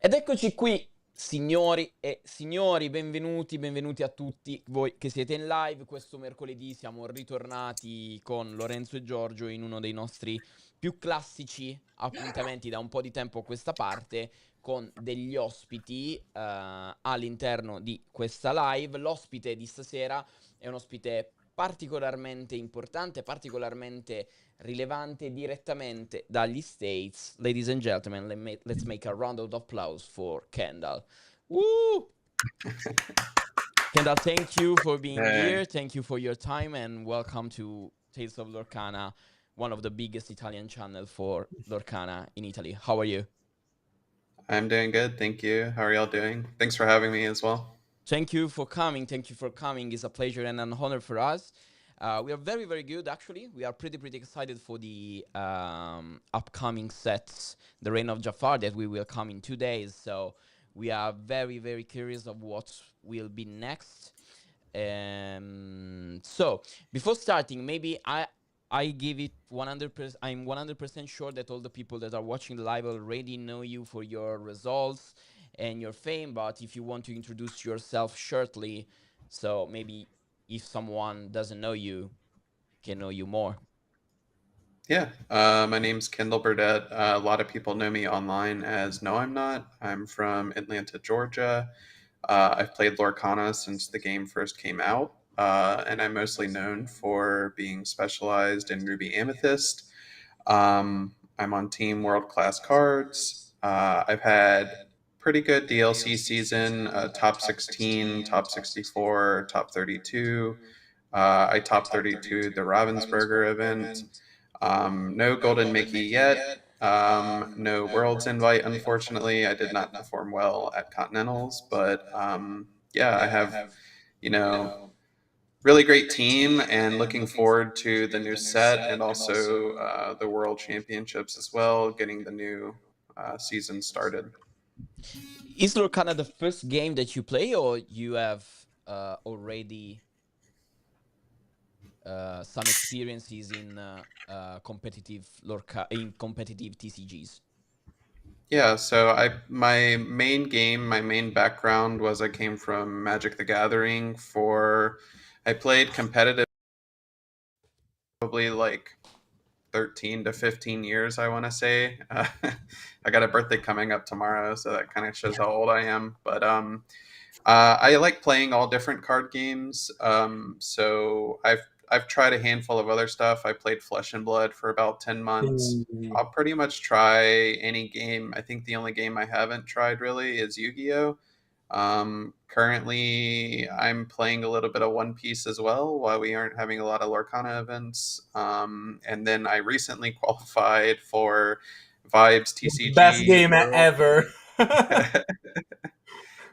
Ed eccoci qui, signori e signori, benvenuti a tutti voi che siete in live. Questo mercoledì siamo ritornati con Lorenzo e Giorgio in uno dei nostri più classici appuntamenti da un po' di tempo a questa parte, con degli ospiti all'interno di questa live. L'ospite di stasera è un ospite particolarmente importante, particolarmente rilevante, direttamente dagli States. Ladies and gentlemen, let's make a round of applause for Kendall. Woo! Kendall, thank you for being Hey, here. Thank you for your time and welcome to Tales of Lorcana, one of the biggest Italian channel for Lorcana in Italy. How are you? I'm doing good, thank you. How are y'all doing? Thanks for having me as well. Thank you for coming. Thank you for coming. It's a pleasure and an honor for us. We are very, very good, actually. We are pretty excited for the upcoming sets, the Reign of Jafar, that we will come in 2 days. So we are very, very curious of what will be next. So before starting, maybe I give it 100%. I'm 100% sure that all the people that are watching live already know you for your results and your fame. But if you want to introduce yourself shortly, so maybe if someone doesn't know you, can know you more. Yeah, my name's Kendall Burdette. A lot of people know me online as NoImNot. I'm from Atlanta, Georgia. I've played Lorcana since the game first came out, and I'm mostly known for being specialized in Ruby Amethyst. I'm on Team World Class Cards. I've had pretty good DLC season, top 16, top 64, top 32. I top 32 the Ravensburger event. No Golden Mickey yet. No Worlds invite, unfortunately. I did not perform well at Continentals, but yeah, I have, you know, really great team and looking forward to the new set and also the World Championships as well, getting the new season started. Is Lorcana the first game that you play, or you have already some experiences in competitive TCGs? Yeah, so my main game, my main background was I came from Magic the Gathering for I played competitive probably like 13 to 15 years, I want to say. I got a birthday coming up tomorrow, so that kind of shows how old I am. But I like playing all different card games. So I've tried a handful of other stuff. I played Flesh and Blood for about 10 months. Ooh. I'll pretty much try any game. I think the only game I haven't tried really is Yu-Gi-Oh! Currently, I'm playing a little bit of One Piece as well while we aren't having a lot of Lorcana events. And then I recently qualified for Vibes Best TCG game World. ever.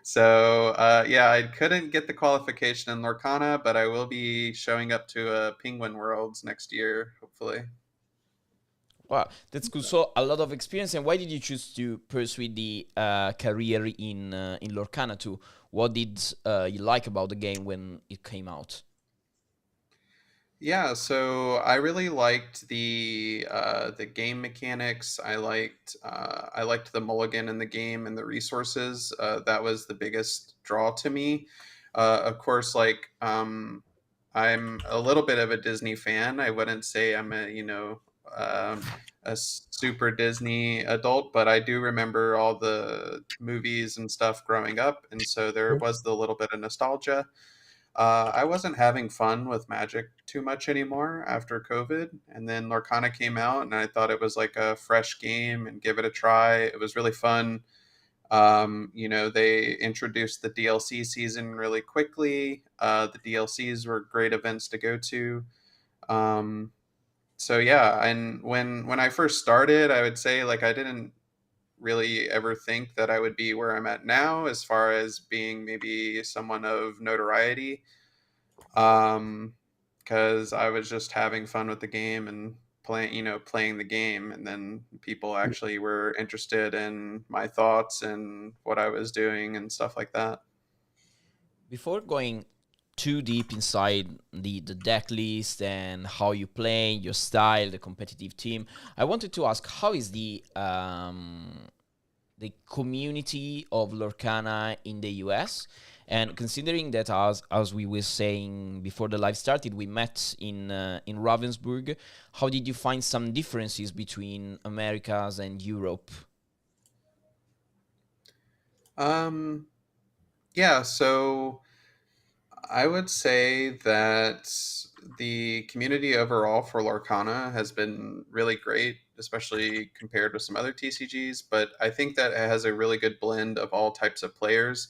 So yeah, I couldn't get the qualification in Lorcana, but I will be showing up to Penguin Worlds next year, hopefully. Wow, that's cool. So a lot of experience. And why did you choose to pursue the career in Lorcana too? What did you like about the game when it came out? Yeah, so I really liked the game mechanics. I liked the mulligan in the game and the resources. That was the biggest draw to me. Of course, I'm a little bit of a Disney fan. I wouldn't say I'm a super Disney adult, but I do remember all the movies and stuff growing up, and so there was the little bit of nostalgia. I wasn't having fun with Magic too much anymore after COVID, and then Lorcana came out, and I thought it was like a fresh game and give it a try. It was really fun. They introduced the DLC season really quickly. The DLCs were great events to go to. Um, so yeah, and when I first started, I would say like I didn't really ever think that I would be where I'm at now as far as being maybe someone of notoriety. Because I was just having fun with the game and playing the game, and then people actually were interested in my thoughts and what I was doing and stuff like that. Before going too deep inside the deck list and how you play, your style, the competitive team, I wanted to ask how is the the community of Lorcana in the US. And considering that, as we were saying before the live started, we met in Ravensburg. How did you find some differences between Americas and Europe? Yeah, so I would say that the community overall for Lorcana has been really great, especially compared with some other TCGs. But I think that it has a really good blend of all types of players.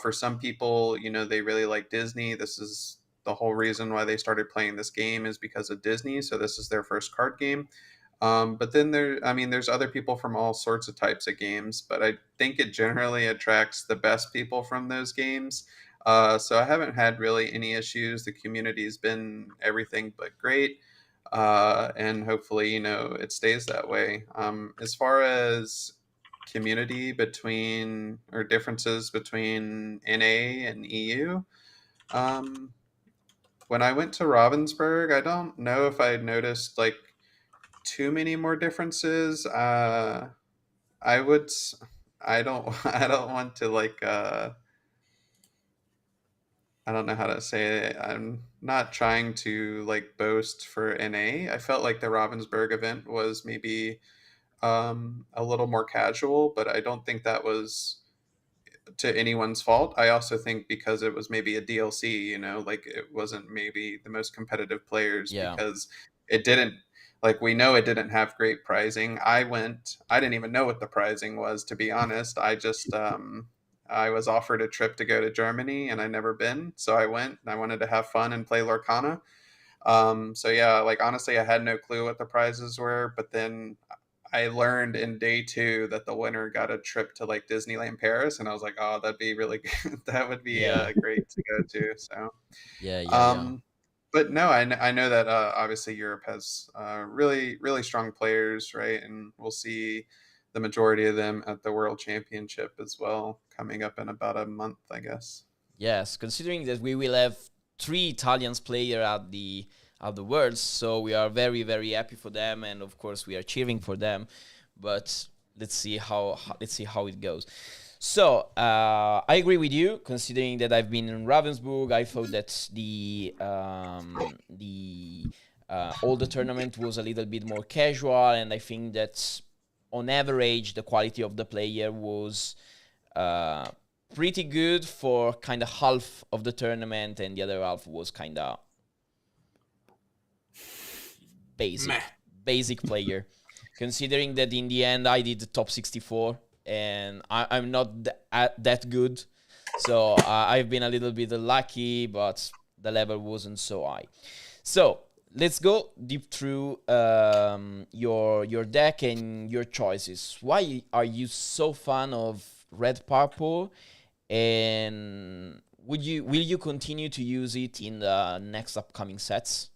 For some people, they really like Disney. This is the whole reason why they started playing this game is because of Disney. So this is their first card game. But then there's other people from all sorts of types of games, but I think it generally attracts the best people from those games. So I haven't had really any issues. The community's been everything but great. And hopefully, it stays that way. As far as community between or differences between NA and EU, um, when I went to Ravensburg, I don't know if I noticed like too many more differences. I would. I don't. I don't want to like. I don't know how to say it. I'm not trying to like boast for NA. I felt like the Ravensburg event was maybe a little more casual, but I don't think that was to anyone's fault. I also think because it was maybe a DLC, like it wasn't maybe the most competitive players Yeah. because it didn't like we know it didn't have great pricing. I didn't even know what the pricing was, to be honest. I was offered a trip to go to Germany and I never been, so I went and I wanted to have fun and play Lorcana. So yeah, like honestly, I had no clue what the prizes were, but then I learned in day two that the winner got a trip to like Disneyland Paris, and I was like, oh, that'd be really good. That would be Yeah. great to go to. So, Yeah, yeah, yeah. um, but no, I know that obviously Europe has really, really strong players, right? And we'll see the majority of them at the World Championship as well, coming up in about a month, I guess. Yes, considering that we will have three Italians player at the Worlds, so we are very very happy for them, and of course we are cheering for them. But let's see how it goes. So I agree with you. Considering that I've been in Ravensburg, I thought that the all the tournament was a little bit more casual, and I think that on average the quality of the player was uh, pretty good for kind of half of the tournament, and the other half was kind of basic, Meh. basic player. Considering that in the end I did the top 64, and I'm not that good, so I've been a little bit lucky, but the level wasn't so high. So let's go deep through your deck and your choices. Why are you so fan of red purple, and will you continue to use it in the next upcoming sets?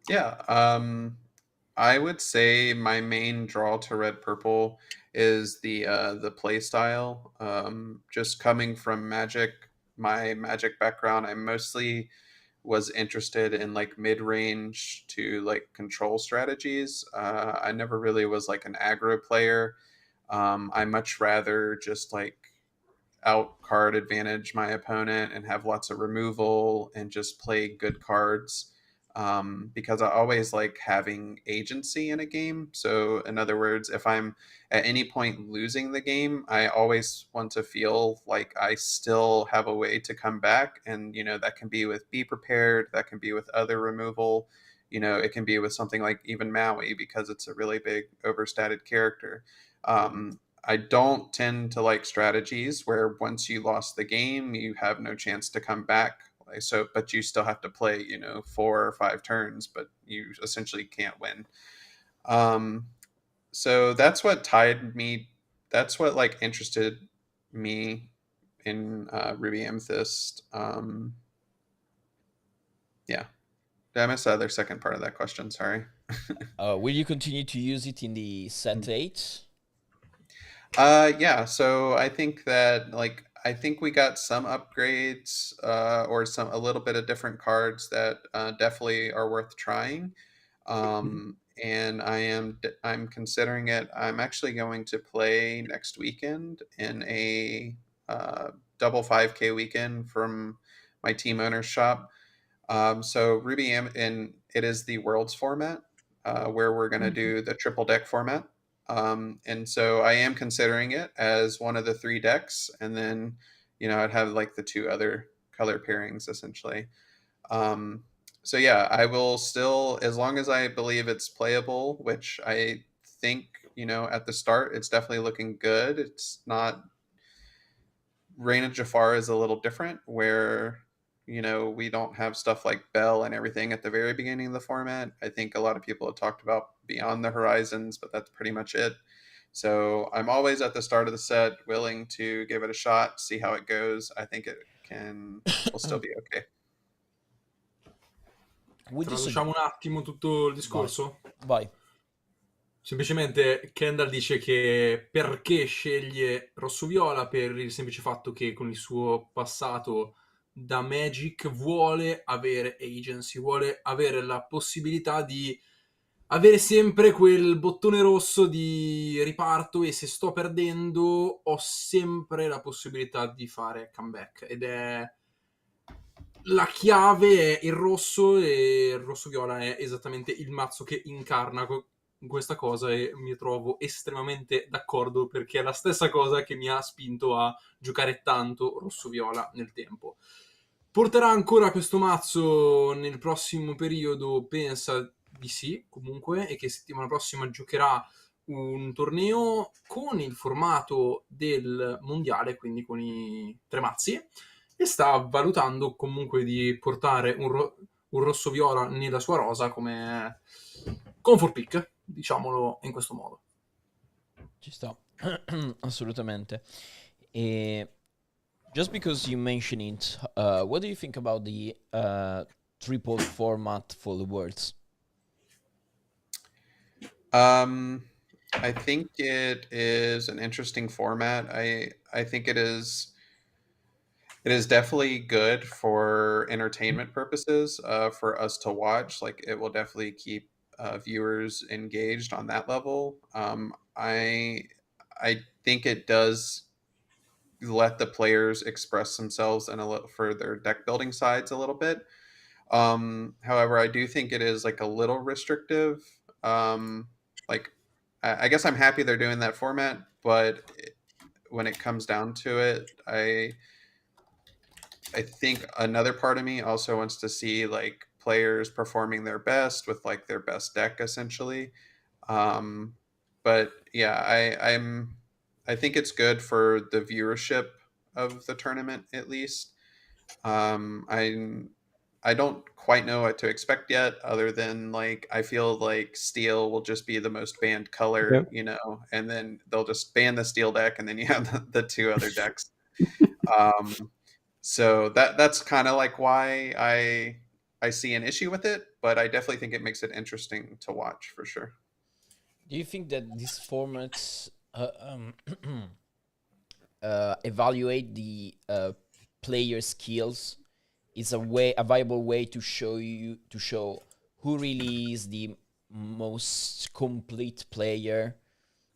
Yeah, I would say my main draw to red purple is the play style. Just coming from Magic, my Magic background, I mostly was interested in like mid range to like control strategies. I never really was like an aggro player. I much rather just like out card advantage my opponent and have lots of removal and just play good cards, because I always like having agency in a game. So, in other words, if I'm at any point losing the game, I always want to feel like I still have a way to come back. And, that can be with Be Prepared, that can be with other removal. It can be with something like even Maui because it's a really big overstated character. I don't tend to like strategies where once you lost the game, you have no chance to come back. Like, so, but you still have to play, 4 or 5 turns, but you essentially can't win. Um, so that's what tied me. That's what like interested me in Ruby Amethyst. Yeah. Did I miss the other second part of that question? Sorry. Will you continue to use it in the set 8? Yeah, so I think we got some upgrades, or a little bit of different cards that definitely are worth trying. and I'm considering it. I'm actually going to play next weekend in a double 5K weekend from my team owner's shop. So and it is the Worlds format, where we're going to do the triple deck format. And so I am considering it as one of the 3 decks, and then I'd have like the 2 other color pairings essentially. So yeah, I will still, as long as I believe it's playable, which I think at the start it's definitely looking good. It's not. Reign of Jafar is a little different, where we don't have stuff like Bell and everything at the very beginning of the format. I think a lot of people have talked about Beyond the Horizons, but that's pretty much it. So I'm always at the start of the set willing to give it a shot, see how it goes. I think will still be okay. Traduciamo un attimo tutto il discorso? Vai. Semplicemente Kendall dice che perché sceglie Rosso Viola per il semplice fatto che con il suo passato da Magic vuole avere agency, vuole avere la possibilità di avere sempre quel bottone rosso di riparto, e se sto perdendo ho sempre la possibilità di fare comeback, ed è la chiave è il rosso, e il rosso viola è esattamente il mazzo che incarna questa cosa, e mi trovo estremamente d'accordo, perché è la stessa cosa che mi ha spinto a giocare tanto rosso viola nel tempo. Porterà ancora questo mazzo nel prossimo periodo? Pensa di sì, comunque, e che settimana prossima giocherà un torneo con il formato del mondiale, quindi con i 3 mazzi, e sta valutando comunque di portare un rosso viola nella sua rosa come comfort pick, diciamolo in questo modo. Ci sta. Assolutamente. E just because you mentioned it, what do you think about the triple format for the worlds? I think it is an interesting format. I think it is definitely good for entertainment purposes, for us to watch. Like, it will definitely keep viewers engaged on that level. I think it does let the players express themselves for their deck building sides a little bit. However, I do think it is like a little restrictive. Like, I guess I'm happy they're doing that format, but when it comes down to it, I think another part of me also wants to see like players performing their best with like their best deck essentially. But yeah, I think it's good for the viewership of the tournament at least. I don't quite know what to expect yet, other than like I feel like steel will just be the most banned color, and then they'll just ban the steel deck, and then you have the 2 other decks. So that's kind of like why I see an issue with it, but I definitely think it makes it interesting to watch for sure. Do you think that these formats evaluate the player skills? Is a viable way to show who really is the most complete player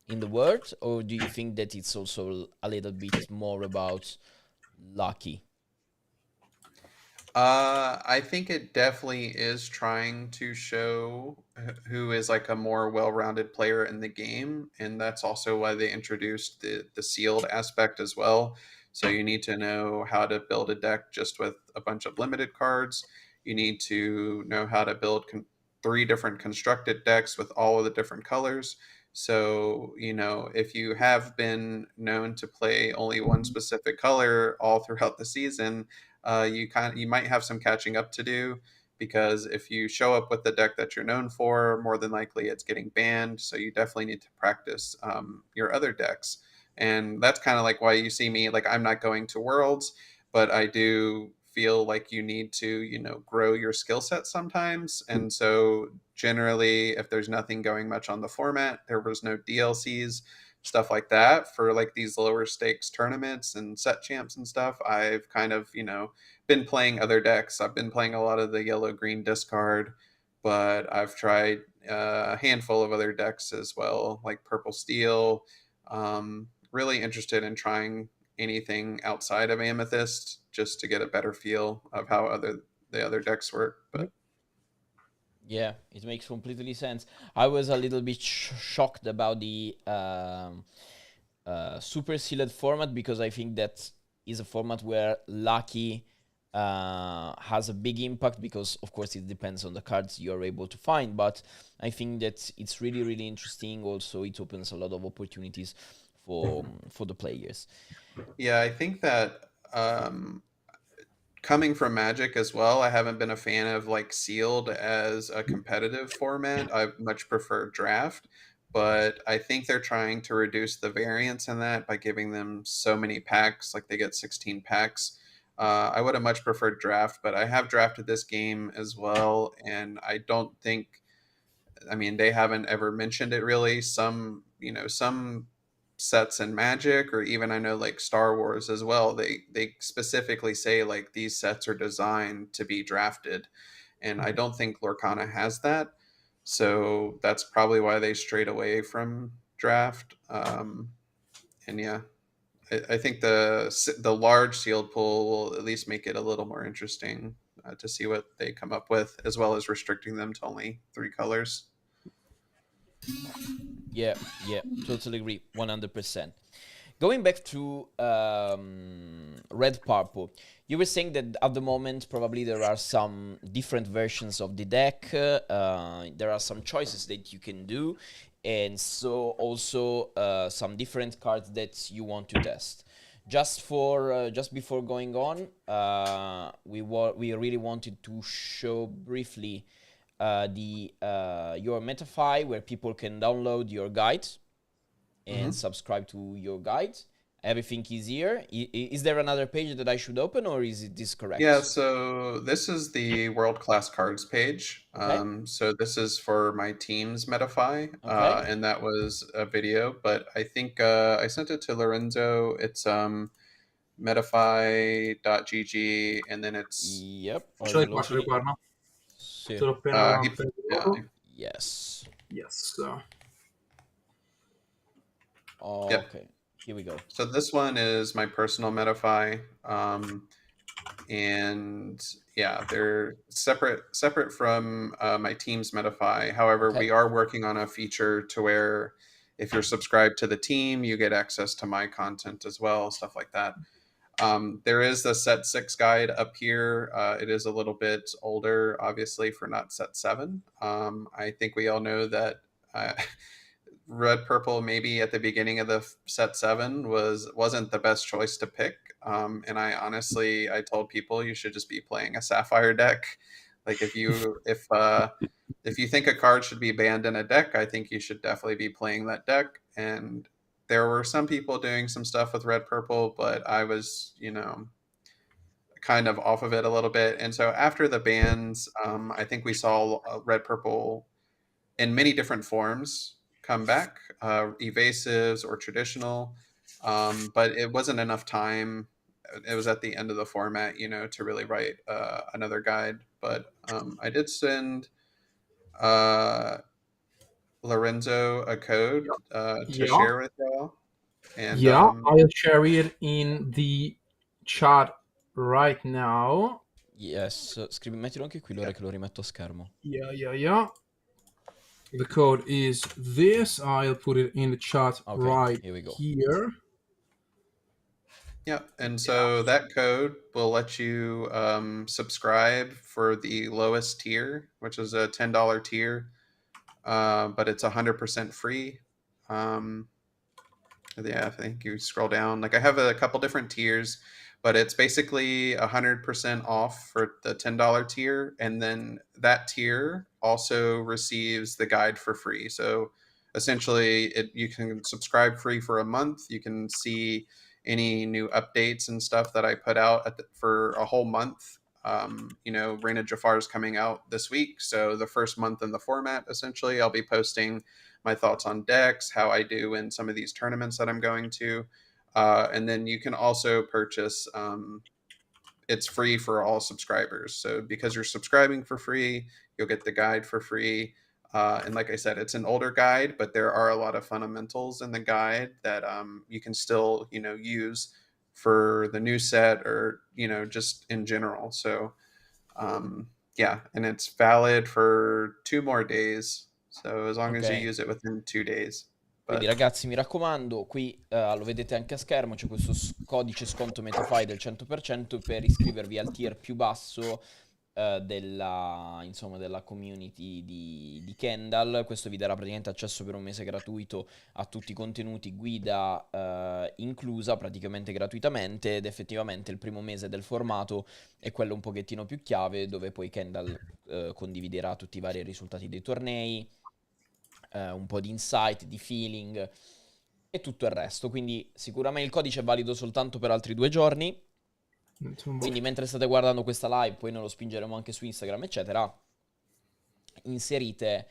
in the world, or do you think that it's also a little bit more about lucky? I think it definitely is trying to show who is like a more well-rounded player in the game, and that's also why they introduced the sealed aspect as well. So you need to know how to build a deck just with a bunch of limited cards. You need to know how to build 3 different constructed decks with all of the different colors. So, if you have been known to play only one specific color all throughout the season, you might have some catching up to do, because if you show up with the deck that you're known for, more than likely it's getting banned. So you definitely need to practice your other decks, and that's kind of like why you see me, like, I'm not going to Worlds, but I do feel like you need to grow your skill set sometimes. And so generally, if there's nothing going much on the format, there was no DLCs, stuff like that, for like these lower stakes tournaments and set champs and stuff, I've kind of been playing other decks. I've been playing a lot of the yellow green discard, but I've tried a handful of other decks as well, like Purple Steel. Really interested in trying anything outside of Amethyst just to get a better feel of how the other decks work. But yeah, it makes completely sense. I was a little bit shocked about the super sealed format, because I think that is a format where lucky has a big impact, because of course it depends on the cards you're able to find, but I think that it's really, really interesting. Also, it opens a lot of opportunities for the players. yeah, I think that coming from Magic as well, I haven't been a fan of like sealed as a competitive format. I much prefer draft, but I think they're trying to reduce the variance in that by giving them so many packs, like they get 16 packs. I would have much preferred draft, but I have drafted this game as well, and I don't think, I mean, they haven't ever mentioned it really. Some sets in Magic, or even I know like Star Wars as well, they specifically say like these sets are designed to be drafted, and I don't think Lorcana has that. So that's probably why they strayed away from draft. And yeah, I think the large sealed pool will at least make it a little more interesting to see what they come up with, as well as restricting them to only 3 colors. Yeah, totally agree, 100%. Going back to red purple, you were saying that at the moment probably there are some different versions of the deck. There are some choices that you can do, and so also some different cards that you want to test. Just before going on, we really wanted to show briefly your METAFY, where people can download your guide and subscribe to your guide. Everything is here. Is there another page that I should open, or is this correct? Yeah, so this is the world class cards page. Okay. So this is for my team's METAFY, Okay. and that was a video, but I think I sent it to Lorenzo. It's metafy.gg, and then it's Yep. Ce l'hai qua, guarda. Sì. Te l'ho appena yeah. Yes. Yes. Okay. Here we go. So this one is my personal METAFY, and yeah, they're separate from my team's METAFY. However, Okay. we are working on a feature to where if you're subscribed to the team, you get access to my content as well, stuff like that. There is the set 6 guide up here. It is a little bit older, obviously, for not set 7. I think we all know that red purple maybe at the beginning of the set 7 wasn't the best choice to pick, and I told people you should just be playing a sapphire deck. Like if you think a card should be banned in a deck, I think you should definitely be playing that deck. And there were some people doing some stuff with red purple, but I was kind of off of it a little bit. And so after the bans, I think we saw red purple in many different forms come back, evasives or traditional, but it wasn't enough time. It was at the end of the format, to really write another guide. But I did send Lorenzo a code to share with y'all. And I'll share it in the chat right now. Yes. Mettilo anche qui, l'ora che lo rimetto a schermo. Yeah. The code is this. I'll put it in the chat right here we go. Here. Yeah, and so that code will let you subscribe for the lowest tier, which is a $10 tier, but it's 100% free. Yeah, I think you scroll down. Like I have a couple different tiers, but it's basically 100% off for the $10 tier, and then that tier also receives the guide for free. So essentially, you can subscribe free for a month. You can see any new updates and stuff that I put out for a whole month. Reina Jafar is coming out this week, so the first month in the format, essentially, I'll be posting my thoughts on decks, how I do in some of these tournaments that I'm going to. And then you can also purchase, it's free for all subscribers. So because you're subscribing for free, you'll get the guide for free. And like I said, it's an older guide, but there are a lot of fundamentals in the guide that you can still, use for the new set or, just in general. So, yeah, and it's valid for 2 more days. So as long as you Ok. use it within 2 days. Quindi But ragazzi, mi raccomando, qui lo vedete anche a schermo, c'è questo codice sconto METAFY del 100% per iscrivervi al tier più basso insomma, della community di Kendall. Questo vi darà praticamente accesso per un mese gratuito a tutti i contenuti, guida inclusa praticamente gratuitamente, ed effettivamente il primo mese del formato è quello un pochettino più chiave, dove poi Kendall condividerà tutti i vari risultati dei tornei, un po' di insight, di feeling e tutto il resto. Quindi sicuramente il codice è valido soltanto per altri 2 giorni. Quindi mentre state guardando questa live, poi noi lo spingeremo anche su Instagram, eccetera, inserite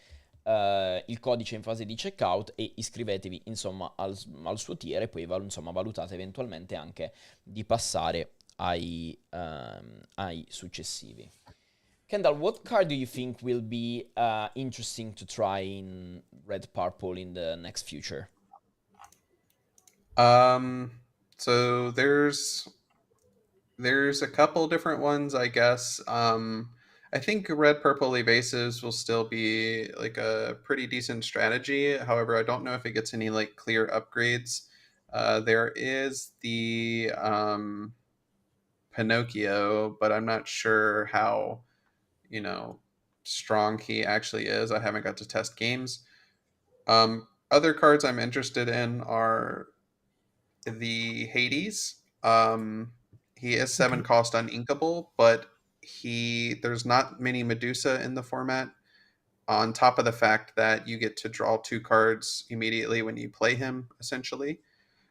il codice in fase di checkout e iscrivetevi insomma al suo tier, e poi insomma valutate eventualmente anche di passare ai successivi. Kendall, what card do you think will be interesting to try in Red Purple in the next future? so there's a couple different ones, I guess. I think red purple evasives will still be like a pretty decent strategy. However, I don't know if it gets any like clear upgrades. There is the Pinocchio, but I'm not sure how, strong he actually is. I haven't got to test games. Other cards I'm interested in are the Hades. He is 7 cost uninkable, but there's not many Medusa in the format. On top of the fact that you get to draw 2 cards immediately when you play him, essentially.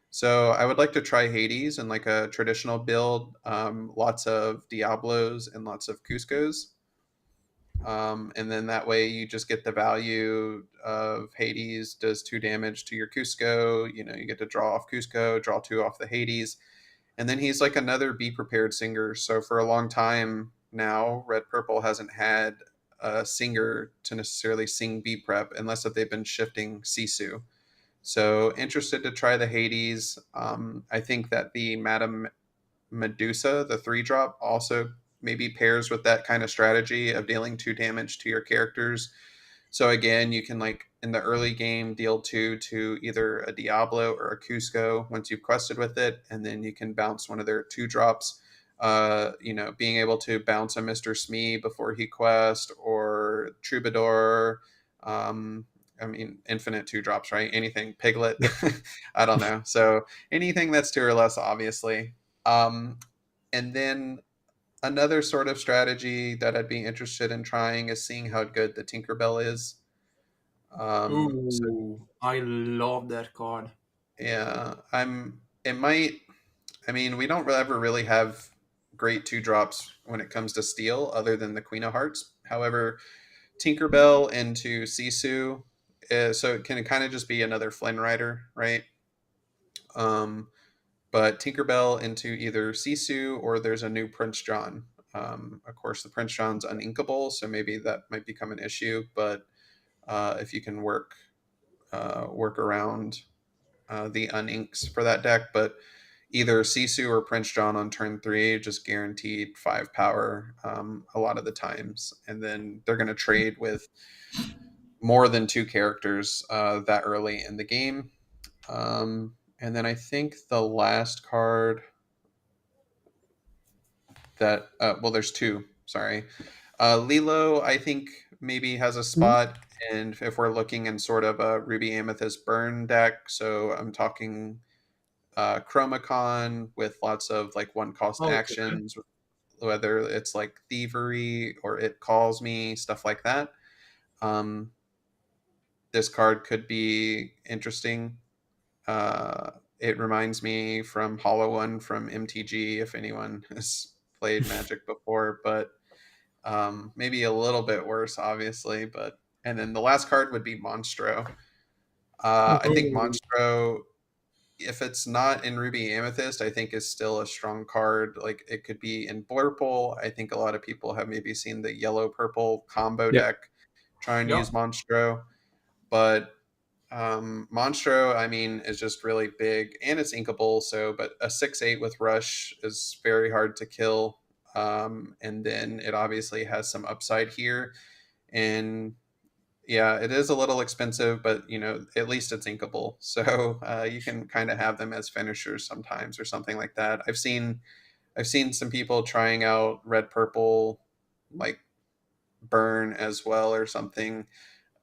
So I would like to try Hades in like a traditional build, lots of Diablos and lots of Cuscos. And then that way you just get the value of Hades does 2 damage to your Cusco. You get to draw off Cusco, draw 2 off the Hades. And then he's like another Be Prepared singer. So for a long time now, Red Purple hasn't had a singer to necessarily sing Be Prep unless if they've been shifting Sisu. So interested to try the Hades. I think that the Madame Medusa, the 3-drop, also maybe pairs with that kind of strategy of dealing 2 damage to your characters. So again, you can like in the early game deal 2 to either a Diablo or a Cusco once you've quested with it, and then you can bounce one of their 2-drops. Being able to bounce a Mr. Smee before he quest, or Troubadour. Infinite 2-drops, right? Anything, Piglet. I don't know. So anything that's 2 or less, obviously. And then another sort of strategy that I'd be interested in trying is seeing how good the Tinkerbell is. I love that card. Yeah, we don't ever really have great 2-drops when it comes to steel other than the Queen of Hearts. However, Tinkerbell into Sisu, so it can kind of just be another Flynn Rider, right? But Tinkerbell into either Sisu, or there's a new Prince John. Of course, the Prince John's uninkable, so maybe that might become an issue. But if you can work around the uninks for that deck, but either Sisu or Prince John on turn 3, just guaranteed 5 power a lot of the times, and then they're going to trade with more than 2 characters that early in the game. And then I think the last card that there's 2. Sorry, Lilo I think maybe has a spot, and if we're looking in sort of a Ruby Amethyst burn deck, so I'm talking Chromacon with lots of like 1-cost actions, whether it's like Thievery or It Calls Me, stuff like that. This card could be interesting. It reminds me from Hollow One from MTG, if anyone has played Magic before, but maybe a little bit worse, obviously. And then the last card would be Monstro. I think Monstro, if it's not in Ruby Amethyst, I think is still a strong card. Like it could be in Blurple. I think a lot of people have maybe seen the yellow-purple combo deck trying to Yeah. use Monstro, but Monstro, I mean, is just really big and it's inkable. So, but a 6/8 with Rush is very hard to kill. And then it obviously has some upside here. And yeah, it is a little expensive, but you know, at least it's inkable. So you can kind of have them as finishers sometimes or something like that. I've seen some people trying out red purple, like burn as well or something.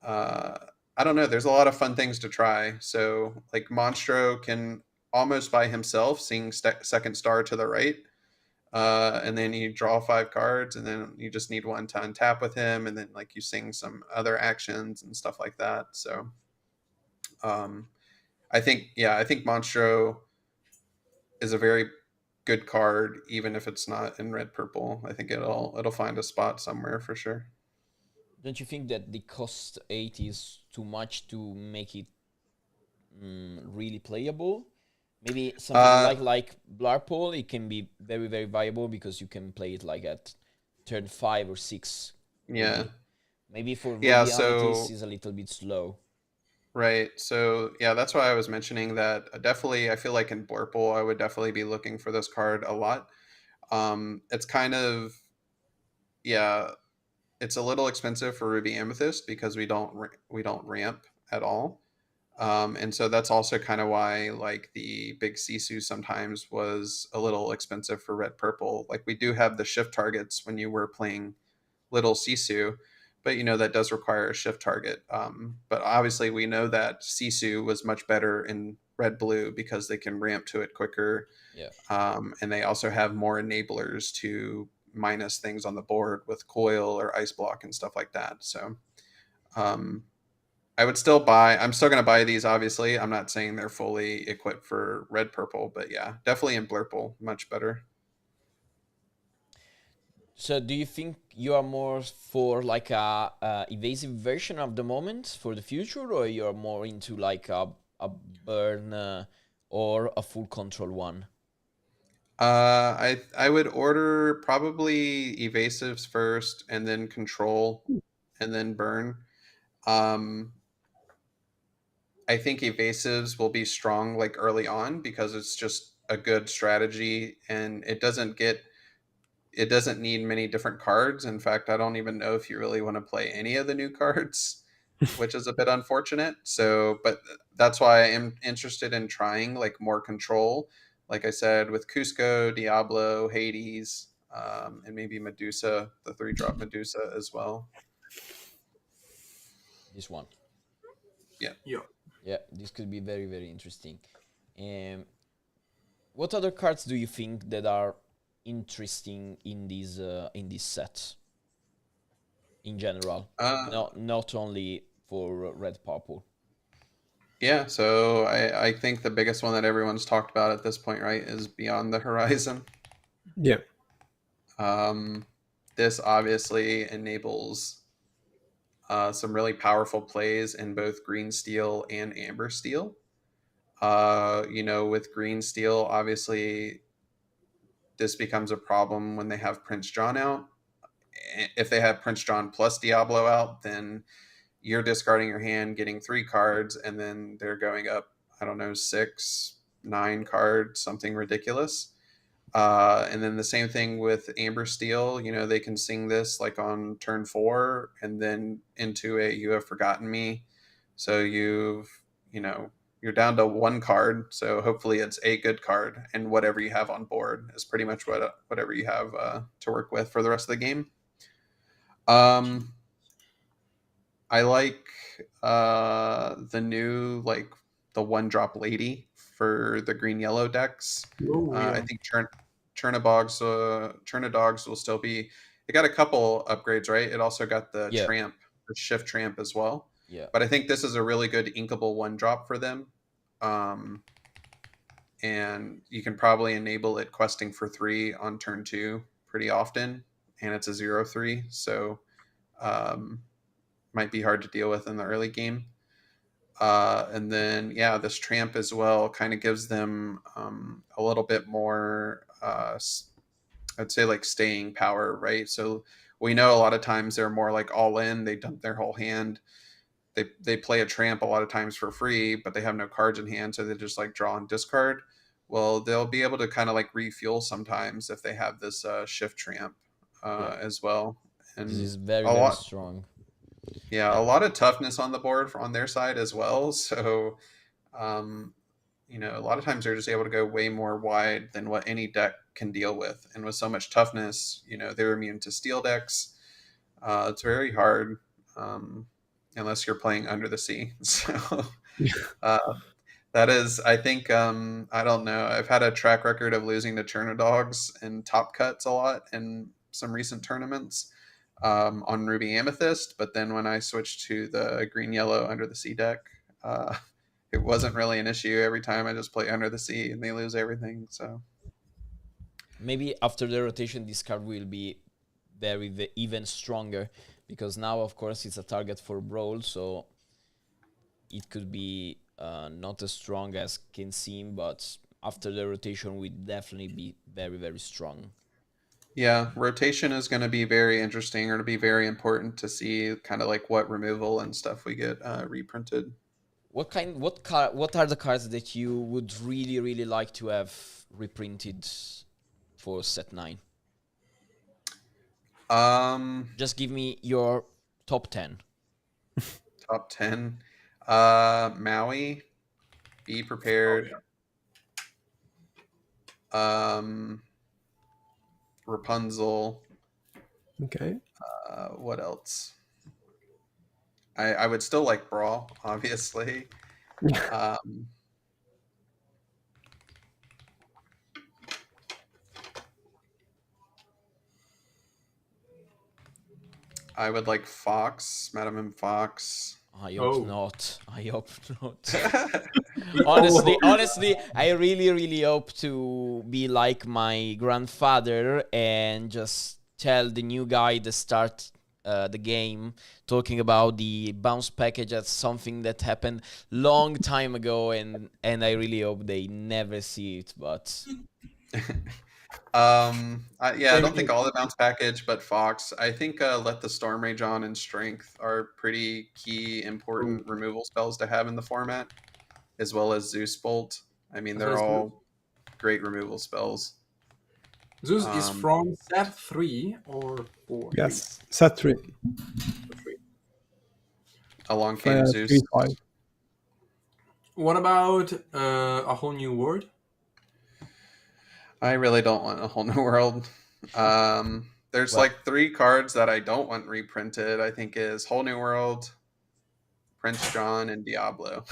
uh, I don't know. There's a lot of fun things to try. So like Monstro can almost by himself sing second star to the right. And then you draw 5 cards and then you just need one to untap with him. And then like you sing some other actions and stuff like that. So um, I think Monstro is a very good card, even if it's not in red purple. I think it'll find a spot somewhere for sure. Don't you think that the cost 8 is too much to make it really playable? Maybe something like Blarpole, it can be very, very viable because you can play it like at turn 5 or 6. Yeah. Maybe for Yeah, realities so is a little bit slow. right. So yeah, that's why I was mentioning that definitely I feel like in Blurple I would definitely be looking for this card a lot. It's kind of yeah, it's a little expensive for Ruby Amethyst because we don't ramp at all. And so that's also kind of why like the big Sisu sometimes was a little expensive for red purple. Like we do have the shift targets when you were playing little Sisu, but you know that does require a shift target. But obviously we know that Sisu was much better in red blue because they can ramp to it quicker. Yeah. And they also have more enablers to minus things on the board with coil or ice block and stuff like that. So um, I would still buy. I'm still going to buy these. Obviously, I'm not saying they're fully equipped for red purple, but yeah, definitely in blurple, much better. So do you think you are more for like a evasive version of the moment for the future, or you're more into like a burn or a full control one? I would order probably evasives first, and then control, and then burn. Um, I think evasives will be strong like early on because it's just a good strategy, and it doesn't need many different cards. In fact, I don't even know if you really want to play any of the new cards, which is a bit unfortunate. So, but that's why I am interested in trying like more control. Like I said, with Cusco, Diablo, Hades, and maybe Medusa, the 3-drop Medusa as well. This one. Yeah. Yeah. Yeah, this could be very, very interesting. Um, what other cards do you think that are interesting in this set in general? Not only for red purple. Yeah, so I think the biggest one that everyone's talked about at this point, right, is Beyond the Horizon. Yeah. This obviously enables some really powerful plays in both green steel and amber steel. You know, with green steel, obviously, this becomes a problem when they have Prince John out. If they have Prince John plus Diablo out, then you're discarding your hand, getting 3 cards, and then they're going up, I don't know, 6, 9 cards, something ridiculous. And then the same thing with Amber Steel. You know, they can sing this like on turn 4 and then into a You Have Forgotten Me. So you know, you're down to 1 card. So hopefully it's a good card, and whatever you have on board is pretty much whatever you have to work with for the rest of the game. I like the new like the 1-drop lady for the green yellow decks. Oh, yeah. I think Turnidogs will still be. It got a couple upgrades, right? It also got the Yeah. Tramp, the Shift Tramp as well. Yeah. But I think this is a really good inkable 1-drop for them. And you can probably enable it questing for 3 on turn 2 pretty often, and it's a 0/3, so might be hard to deal with in the early game. And then, yeah, this Tramp as well kind of gives them a little bit more, I'd say, like staying power, right? So we know a lot of times they're more like all in. They dump their whole hand. They play a tramp a lot of times for free, but they have no cards in hand, so they just like draw and discard. Well, they'll be able to kind of like refuel sometimes if they have this shift tramp as well. And This is very, a very lot, strong. yeah, a lot of toughness on the board on their side as well. So, you know, a lot of times they're just able to go way more wide than what any deck can deal with. And with so much toughness, you know, they're immune to steel decks. It's very hard unless you're playing Under the Sea. So that is, I think, I don't know. I've had a track record of losing to Dogs and Top Cuts a lot in some recent tournaments on Ruby Amethyst. But then when I switched to the green-yellow Under the Sea deck, it wasn't really an issue. Every time I just play Under the Sea and they lose everything. So maybe after the rotation, this card will be even stronger, because now, of course, it's a target for Brawl, so it could be not as strong as can seem, but after the rotation, will definitely be very, very strong. Yeah, rotation is going to be very interesting, or to be very important to see kind of like what removal and stuff we get reprinted. What are the cards that you would really, really like to have reprinted for set 9? Just give me your top 10. Top 10. Maui, Be Prepared. Rapunzel. Okay. What else? I would still like Brawl, obviously. I would like Fox, Madam M. Fox. I hope not. I hope not. honestly, I really, really hope to be like my grandfather and just tell the new guy that start the game talking about the bounce package as something that happened long time ago, and I really hope they never see it. But I don't think all the bounce package, but Fox. I think Let the Storm Rage On and Strength are pretty key, important removal spells to have in the format, as well as Zeus Bolt. I mean, they're all great removal spells. Zeus is from set 3 or 4? Yes, set 3. Along came Zeus. 3-5. What about A Whole New World? I really don't want A Whole New World. There's like 3 cards that I don't want reprinted. I think is Whole New World, Prince John, and Diablo.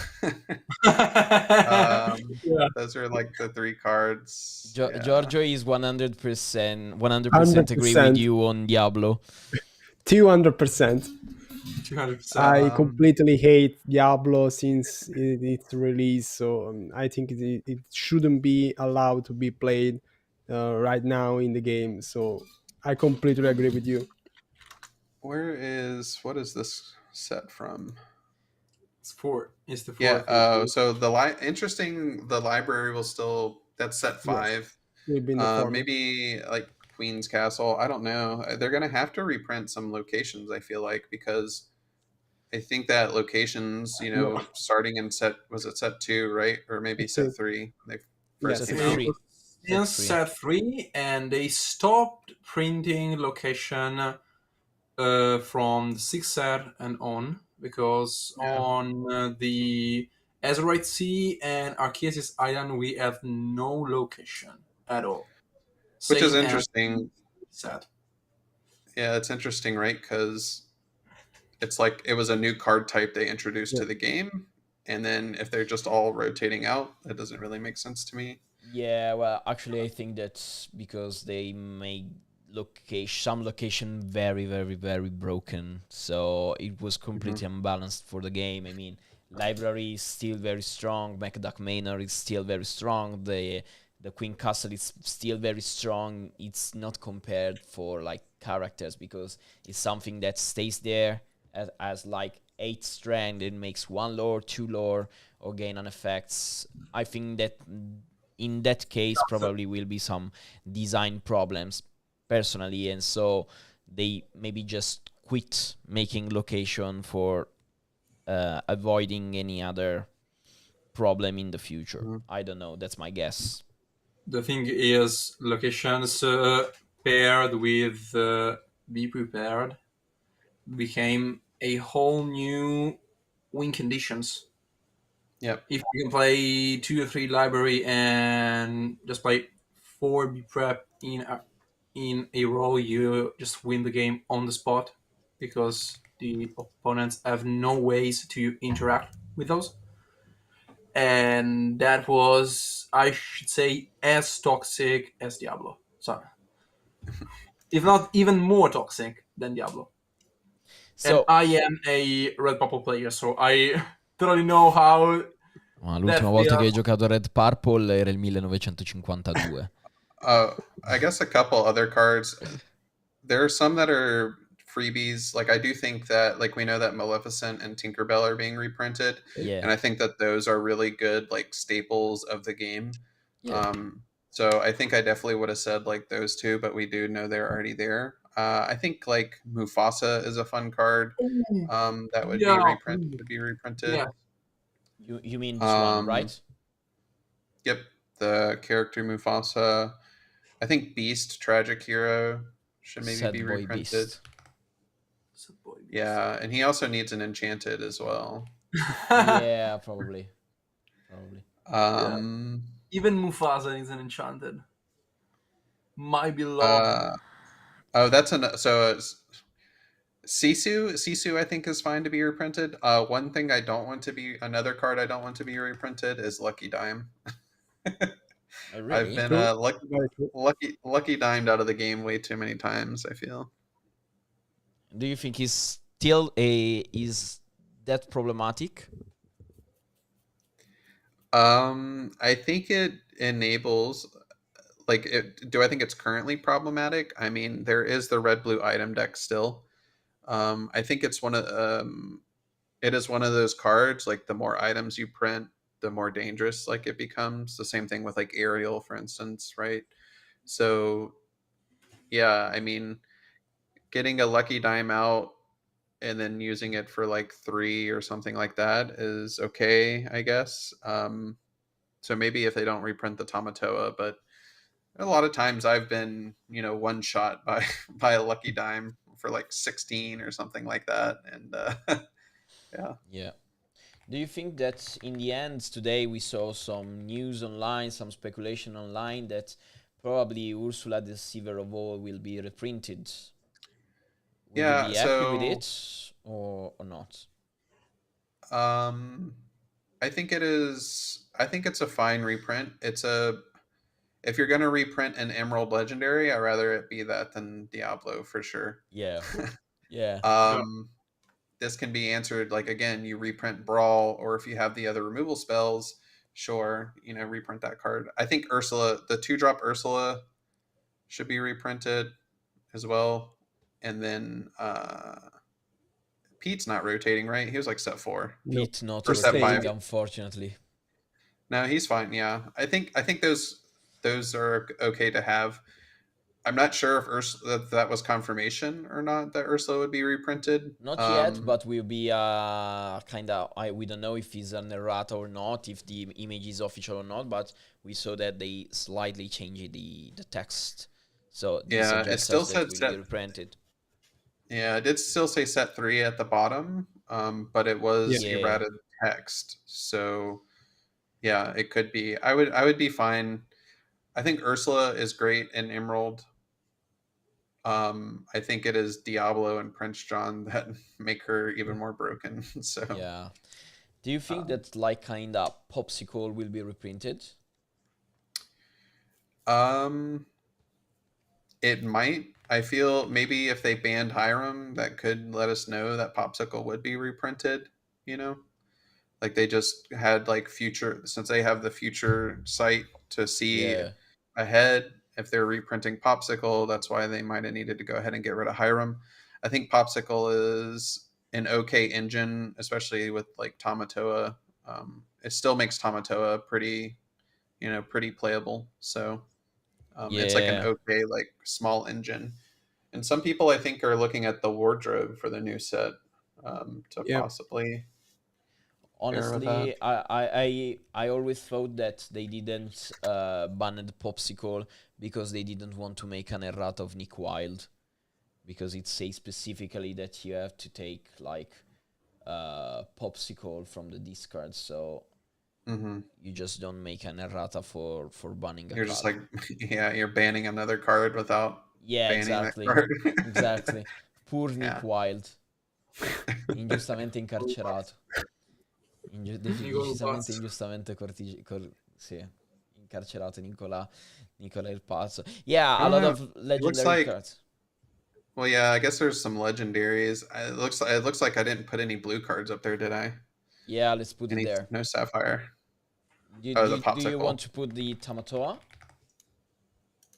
Those are like the 3 cards. Giorgio is 100% agree with you on Diablo. 200%. 200%. I completely hate Diablo since its release, so I think it shouldn't be allowed to be played right now in the game. So I completely agree with you. What is this set from? It's 4. It's the 4. Yeah. So the library will still. That's set 5. Yes. Maybe like Queen's Castle. I don't know. They're gonna have to reprint some locations, I feel like, because I think that locations, starting in set 2, right? Or maybe set 3. They first came out. Since set 3, and they stopped printing location from the 6th set and on, because on the Azurite Sea and Arceus Island we have no location at all. Which is interesting. Sad. Yeah, it's interesting, right? Because it's like it was a new card type they introduced to the game, and then if they're just all rotating out, that doesn't really make sense to me. Yeah, well, actually, I think that's because they made some location very, very, very broken, so it was completely unbalanced for the game. I mean, library is still very strong, MacDuck Manor is still very strong, the Queen Castle is still very strong. It's not compared for like characters, because it's something that stays there as like 8 strand and makes 1 lore, 2 lore, or gain on effects. I think that in that case probably will be some design problems personally, and so they maybe just quit making location for avoiding any other problem in the future. I don't know. That's my guess. The thing is, locations paired with be prepared became a whole new win conditions. Yep. If you can play 2 or 3 library and just play 4 be prep in a row, you just win the game on the spot because the opponents have no ways to interact with those. And that was, I should say, as toxic as Diablo. So, if not even more toxic than Diablo. So, and I am a Red Purple player, so I totally know how. L'ultima volta che hai giocato Red Purple era il 1952. I guess a couple other cards. There are some that are freebies. Like, I do think that, like, we know that Maleficent and Tinkerbell are being reprinted. Yeah. And I think that those are really good, like, staples of the game. Yeah. So I think I definitely would have said, like, those two, but we do know they're already there. I think, like, Mufasa is a fun card that would be reprinted. Yeah. You mean this one, right? Yep, the character Mufasa. I think Beast, Tragic Hero, should maybe Sad be boy reprinted. Beast. Yeah, and he also needs an Enchanted as well. Yeah, probably. Even Mufasa needs an Enchanted. My beloved. That's Sisu I think is fine to be reprinted. One thing I don't want to be, another card I don't want to be reprinted is Lucky Dime. Oh, really? I've been lucky dimed out of the game way too many times, I feel. Do you think is that problematic? I think it enables, do I think it's currently problematic? I mean, there is the red blue item deck still. I think it's it is one of those cards, like, the more items you print, the more dangerous, like, it becomes. The same thing with, like, Ariel, for instance, right? So yeah, I mean, getting a Lucky Dime out and then using it for, like, 3 or something like that is okay, I guess. So maybe if they don't reprint the Tamatoa, but a lot of times I've been, one shot by a Lucky Dime for, like, 16 or something like that. And Yeah. Do you think that in the end today we saw some news online, some speculation online that probably Ursula the Deceiver of All will be reprinted? Will you be happy with it or not? I think it is. I think it's a fine reprint. If you're going to reprint an Emerald Legendary, I'd rather it be that than Diablo for sure. Yeah. Yeah. This can be answered, like, again, you reprint Brawl, or if you have the other removal spells, sure, reprint that card. I think Ursula, the 2-drop Ursula, should be reprinted as well. And then Pete's not rotating, right? He was like set 4. Pete not Or set rotating, 5. unfortunately. No, he's fine. Yeah, I think those are okay to have. I'm not sure if Ursula, that was confirmation or not that Ursula would be reprinted. Not yet, but will be we don't know if he's an errata or not, if the image is official or not, but we saw that they slightly changed the text. So yeah, it still said will be reprinted. Yeah, it did still say set 3 at the bottom, but it was errated text. So yeah, it could be. I would be fine. I think Ursula is great in Emerald. I think it is Diablo and Prince John that make her even more broken. So yeah. Do you think that Popsicle will be reprinted? It might. I feel maybe if they banned Hiram, that could let us know that Popsicle would be reprinted. Like, they just had, like, future, since they have the future sight to see ahead. If they're reprinting Popsicle, that's why they might have needed to go ahead and get rid of Hiram. I think Popsicle is an okay engine, especially with, like, Tamatoa. It still makes Tamatoa pretty playable. So it's like an okay, like, small engine. And some people, I think, are looking at the wardrobe for the new set to Yeah. possibly. Honestly, I always thought that they didn't banned Popsicle because they didn't want to make an errata of Nick Wilde, because it says specifically that you have to take like Popsicle from the discard, so you just don't make an errata for banning a You're card. just like, yeah, you're banning another card without banning exactly. that card. Exactly. Pur Nick Wilde. Ingiustamente incarcerato. Decisamente ingiustamente sì, incarcerato Nicola il Pazzo. Yeah, a lot of legendary cards. Well, yeah, I guess there's some legendaries. It looks like I didn't put any blue cards up there, did I? Yeah, let's put it there. No Sapphire. Do the Popsicle. you want to put the Tamatoa?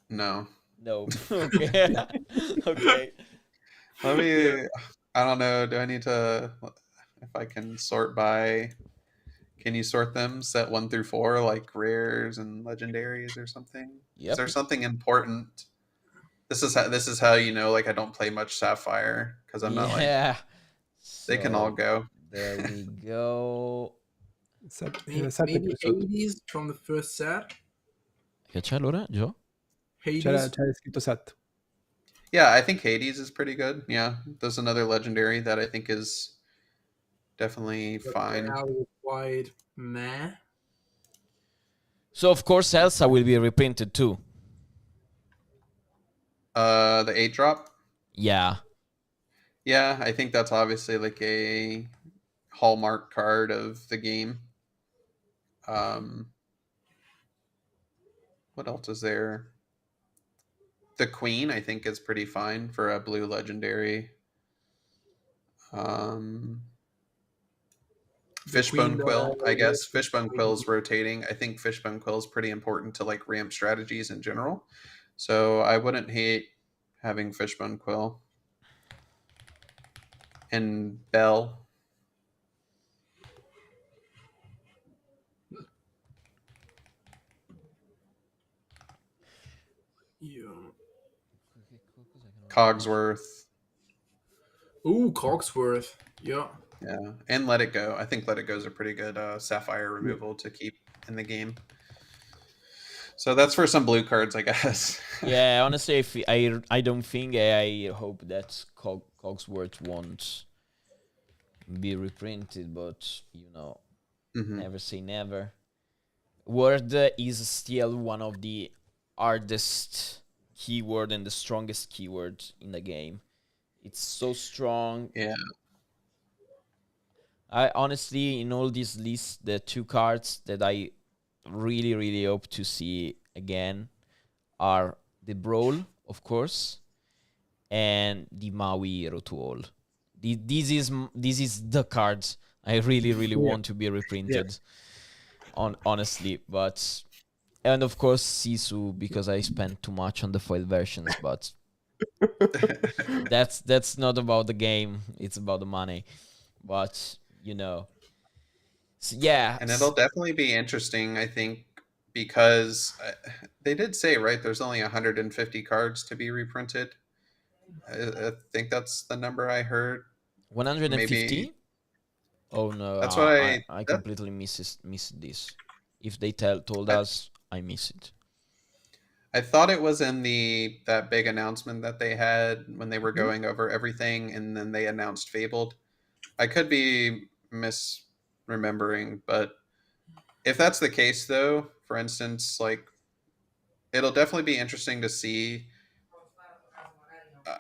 No. No. Okay. Okay. Let me. I don't know. Do I need to? If I can sort by. Can you sort them set 1 through 4 like rares and legendaries or something? Yep. Is there something important? This is how you know, like, I don't play much Sapphire because I'm not like. They can all go. There we go. Maybe Hades from the first set. Che c'è allora, Gio? Hades. C'era scritto set. Yeah, I think Hades is pretty good. Yeah, there's another legendary that I think is definitely fine. Wide meh. So of course Elsa will be reprinted too. The 8-drop? Yeah. Yeah, I think that's obviously like a hallmark card of the game. What else is there? The Queen, I think, is pretty fine for a blue legendary. Fishbone Quill, I guess. Fishbone Quill's rotating. I think Fishbone Quill is pretty important to like ramp strategies in general. So I wouldn't hate having Fishbone Quill. And Bell. Cogsworth. Ooh, Cogsworth. Yeah. Yeah, and Let It Go. I think Let It Go is a pretty good Sapphire removal to keep in the game. So that's for some blue cards, I guess. Yeah, honestly, if I don't think, I hope that Cogsworth won't be reprinted, but you know, never say never. Word is still one of the hardest keyword and the strongest keyword in the game. It's so strong. Yeah. I honestly, in all these lists, the 2 cards that I really, really hope to see again are the Brawl, of course, and the Maui Hero to All. This is the cards I really, really want to be reprinted. Honestly, but and of course Sisu, because I spent too much on the foil versions, but that's not about the game, it's about the money. But you know, so, yeah, and it'll definitely be interesting, I think, because they did say, right, there's only 150 cards to be reprinted. I think that's the number I heard. 150? Oh no, that's what I completely missed this. If they told us, I miss it. I thought it was in that big announcement that they had when they were going over everything, and then they announced Fabled. I could be misremembering, but if that's the case, though, for instance, like, it'll definitely be interesting to see.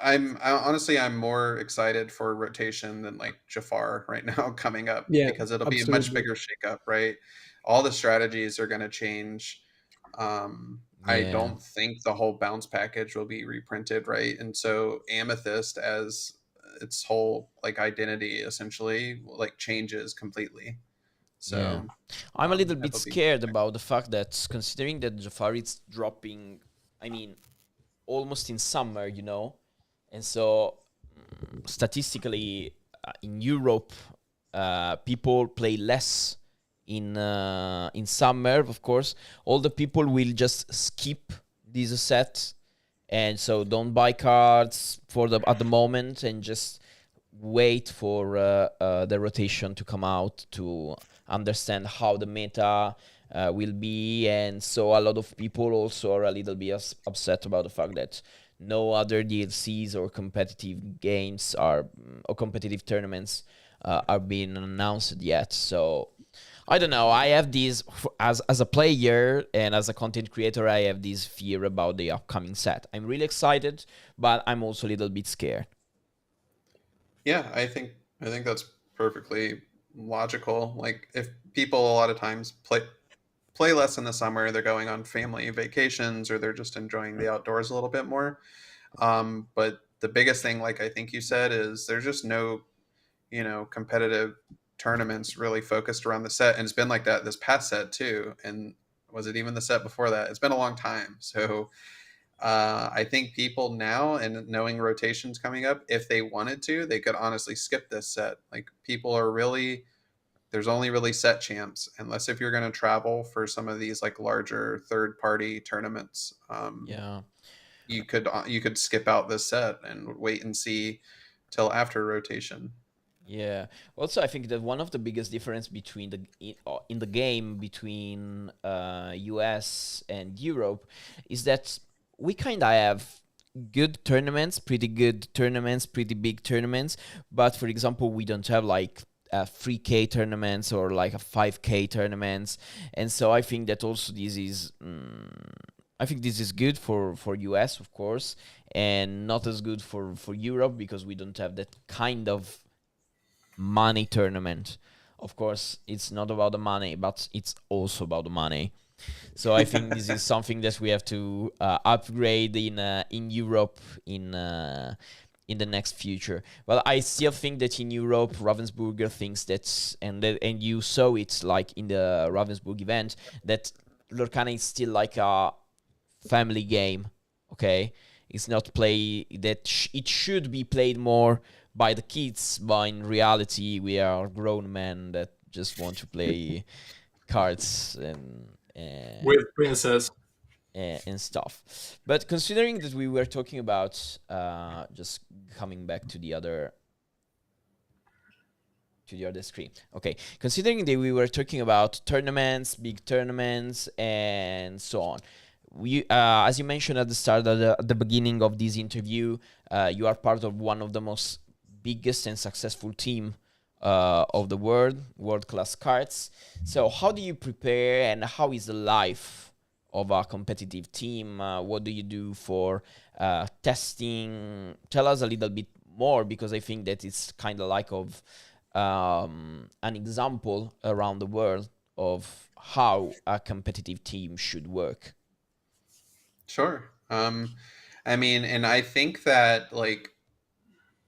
I'm more excited for rotation than like Jafar right now coming up, because it'll be a much bigger shakeup, right? All the strategies are going to change. I don't think the whole bounce package will be reprinted, right? And so Amethyst as its whole like identity essentially like changes completely. So I'm a little bit scared about the fact that, considering that Jafar is dropping, I mean, almost in summer, you know, and so statistically in Europe, people play less in summer. Of course, all the people will just skip this set and so don't buy cards at the moment, and just wait for the rotation to come out to understand how the meta will be. And so a lot of people also are a little bit upset about the fact that no other DLCs or competitive games or competitive tournaments are being announced yet. So I don't know. I have this as a player and as a content creator. I have this fear about the upcoming set. I'm really excited, but I'm also a little bit scared. Yeah, I think that's perfectly logical. Like if people a lot of times play less in the summer, they're going on family vacations or they're just enjoying the outdoors a little bit more. But the biggest thing, like I think you said, is there's just no, competitive tournaments really focused around the set. And it's been like that this past set too. And was it even the set before that? It's been a long time. So I think people now, and knowing rotations coming up, if they wanted to, they could honestly skip this set. Like people are really, there's only really set champs, unless if you're going to travel for some of these like larger third party tournaments. Yeah. You could skip out this set and wait and see till after rotation. Yeah. Also, I think that one of the biggest difference between in the game between US and Europe is that we kind of have good tournaments, pretty good tournaments, pretty big tournaments, but for example, we don't have like 3K tournaments or like a 5K tournaments. And so I think that also this is I think this is good for US, of course, and not as good for Europe, because we don't have that kind of money tournament. Of course, it's not about the money, but it's also about the money. So I think this is something that we have to upgrade in Europe in the next future. But I still think that in Europe, Ravensburger thinks that, and you saw it like in the Ravensburg event, that Lorcana is still like a family game. Okay, it's not it should be played more by the kids, but in reality we are grown men that just want to play cards and with princess and stuff. But considering that we were talking about just coming back to the other screen. Okay, considering that we were talking about tournaments, big tournaments, and so on. We, as you mentioned at the start, at the beginning of this interview, you are part of one of the most biggest and successful team of the world-class cards. So how do you prepare, and how is the life of a competitive team? What do you do for testing? Tell us a little bit more, because I think that it's kind of like of an example around the world of how a competitive team should work. Sure. I mean, and I think that like,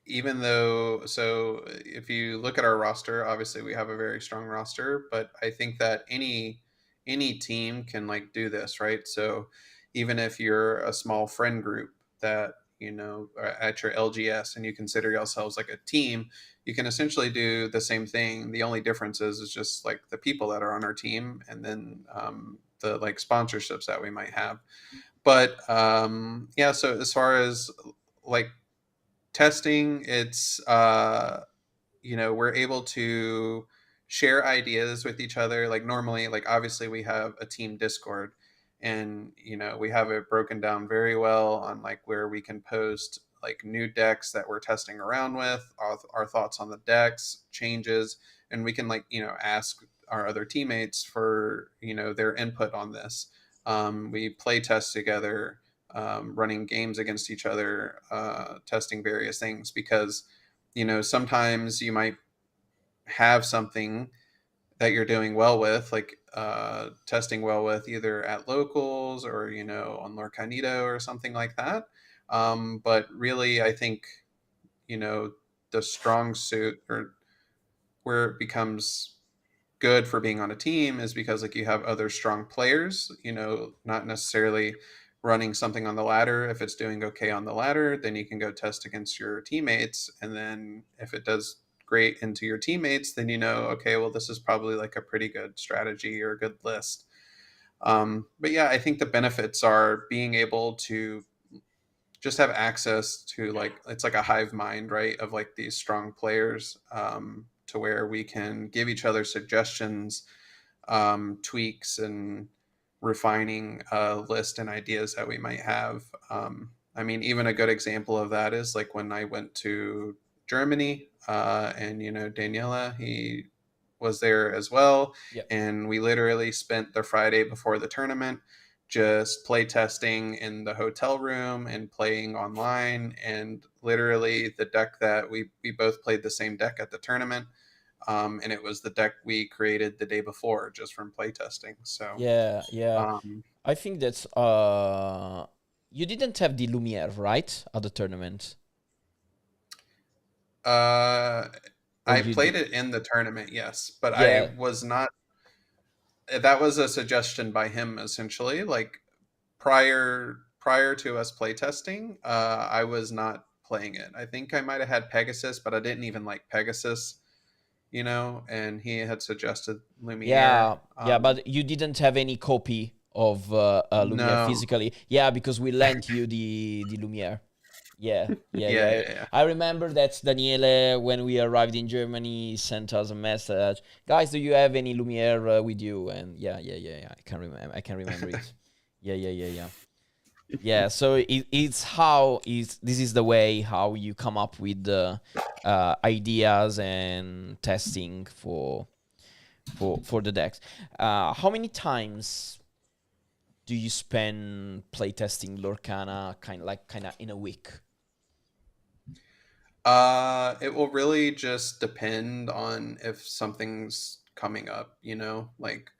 even though, so if you look at our roster, obviously we have a very strong roster, but I think that any team can like do this, right? So even if you're a small friend group that, are at your LGS and you consider yourselves like a team, you can essentially do the same thing. The only difference is just like the people that are on our team, and then the like sponsorships that we might have. But yeah, so as far as like testing, it's we're able to share ideas with each other. Like normally, like obviously we have a team Discord, and we have it broken down very well on like where we can post like new decks that we're testing around with, our thoughts on the decks, changes, and we can like ask our other teammates for their input on this. We play test together, running games against each other, testing various things, because sometimes you might have something that you're doing well with, like testing well with either at locals or on Lorcanito or something like that. But really, I think the strong suit, or where it becomes good for being on a team, is because like you have other strong players, not necessarily running something on the ladder. If it's doing okay on the ladder, then you can go test against your teammates, and then if it does great into your teammates, then okay, well, this is probably like a pretty good strategy or a good list. But yeah, I think the benefits are being able to just have access to, like, it's like a hive mind, right, of like these strong players, to where we can give each other suggestions, tweaks, and refining a list and ideas that we might have. I mean, even a good example of that is like when I went to Germany, and Daniela, he was there as well, Yeah. and we literally spent the Friday before the tournament just play testing in the hotel room and playing online, and literally the deck that we both played the same deck at the tournament, and it was the deck we created the day before just from playtesting. So Yeah. um, I think that's you didn't have the Lumiere, right, at the tournament? uh, Or I you played did? it in the tournament, yes, but Yeah. I was not. That was a suggestion by him, essentially. Like prior to us playtesting, I was not playing it. I think I might have had Pegasus, but I didn't even like Pegasus, and he had suggested Lumiere. Yeah, but you didn't have any copy of Lumiere No. physically. Yeah, because we lent you the Lumiere. Yeah. Yeah. I remember that Daniele, when we arrived in Germany, sent us a message. Guys, do you have any Lumiere with you? And yeah. I can remember it. Yeah. Yeah, so this is the way how you come up with the ideas and testing for the decks. How many times do you spend playtesting Lorcana kind of in a week? It will really just depend on if something's coming up, like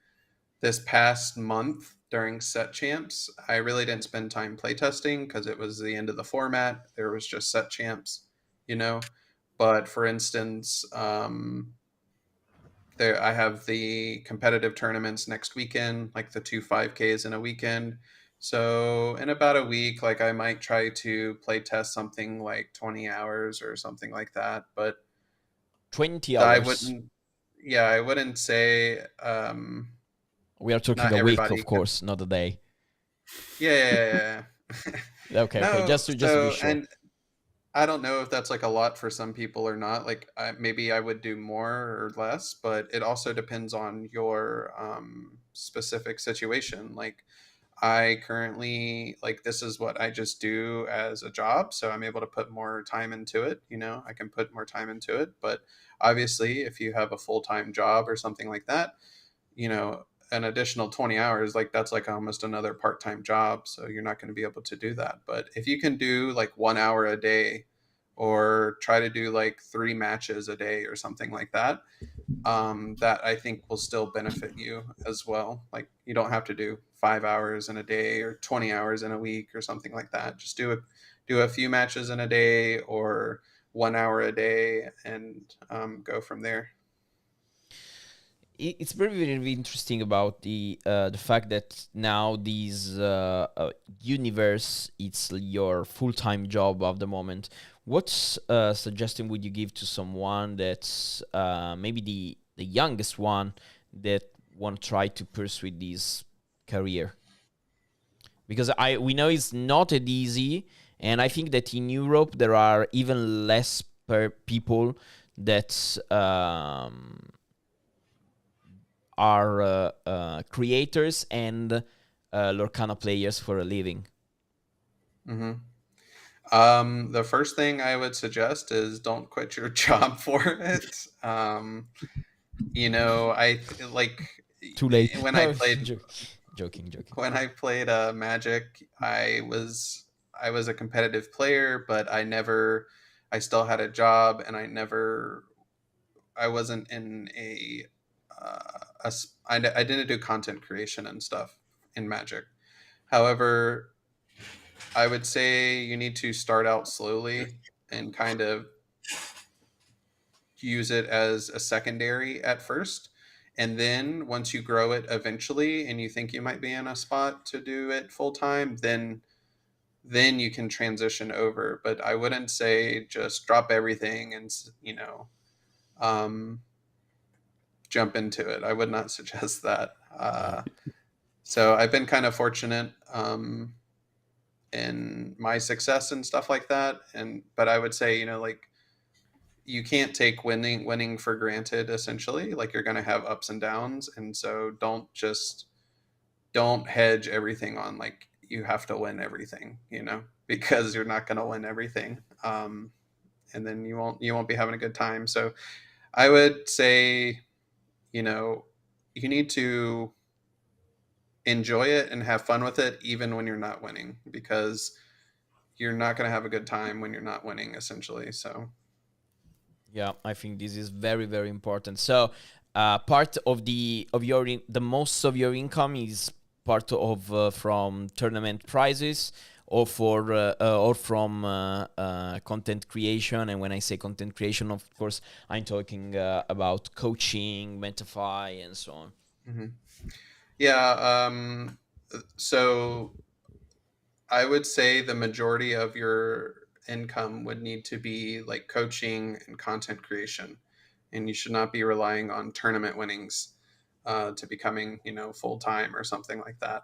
this past month during set champs, I really didn't spend time playtesting because it was the end of the format. There was just set champs, But for instance, there I have the competitive tournaments next weekend, like the 2 5Ks in a weekend. So in about a week, like I might try to play test something like 20 hours or something like that. But 20 I hours. wouldn't say We are talking not a week, everybody of can. course, not a day. Yeah. Okay, No, just to be so, sure. and I don't know if that's like a lot for some people or not. Like, maybe I would do more or less, but it also depends on your specific situation. Like, I currently, like, this is what I just do as a job, so I'm able to put more time into it. I can put more time into it. But obviously, if you have a full-time job or something like that, an additional 20 hours, like that's like almost another part-time job, so you're not going to be able to do that. But if you can do like 1 hour a day, or try to do like 3 matches a day or something like that, that I think will still benefit you as well. Like, you don't have to do 5 hours in a day or 20 hours in a week or something like that. Just do a few matches in a day, or 1 hour a day, and go from there. It's very interesting about the fact that now this universe, it's your full-time job of the moment. What suggestion would you give to someone that's maybe the youngest one that want to try to pursue this career? Because we know it's not that easy, and I think that in Europe there are even less people that are creators and Lorcana players for a living. Mm-hmm. The first thing I would suggest is don't quit your job for it. I like Too late. when I played Joking. when I played Magic, I was a competitive player, but I still had a job, and I wasn't in I didn't do content creation and stuff in Magic. However, I would say you need to start out slowly and kind of use it as a secondary at first. And then once you grow it eventually and you think you might be in a spot to do it full time, then you can transition over. But I wouldn't say just drop everything and jump into it. I would not suggest that. So I've been kind of fortunate. in my success and stuff like that. But I would say, like, you can't take winning for granted, essentially. Like, you're going to have ups and downs. And so don't hedge everything on like you have to win everything, because you're not going to win everything. And then you won't be having a good time. So I would say, you need to enjoy it and have fun with it, even when you're not winning, because you're not going to have a good time when you're not winning, essentially. So yeah, I think this is very, very important. So part of the most of your income is part of from tournament prizes, or from content creation. And when I say content creation, of course, I'm talking about coaching, METAFY, and so on. Mm-hmm. Yeah. So I would say the majority of your income would need to be like coaching and content creation, and you should not be relying on tournament winnings to becoming, full time or something like that.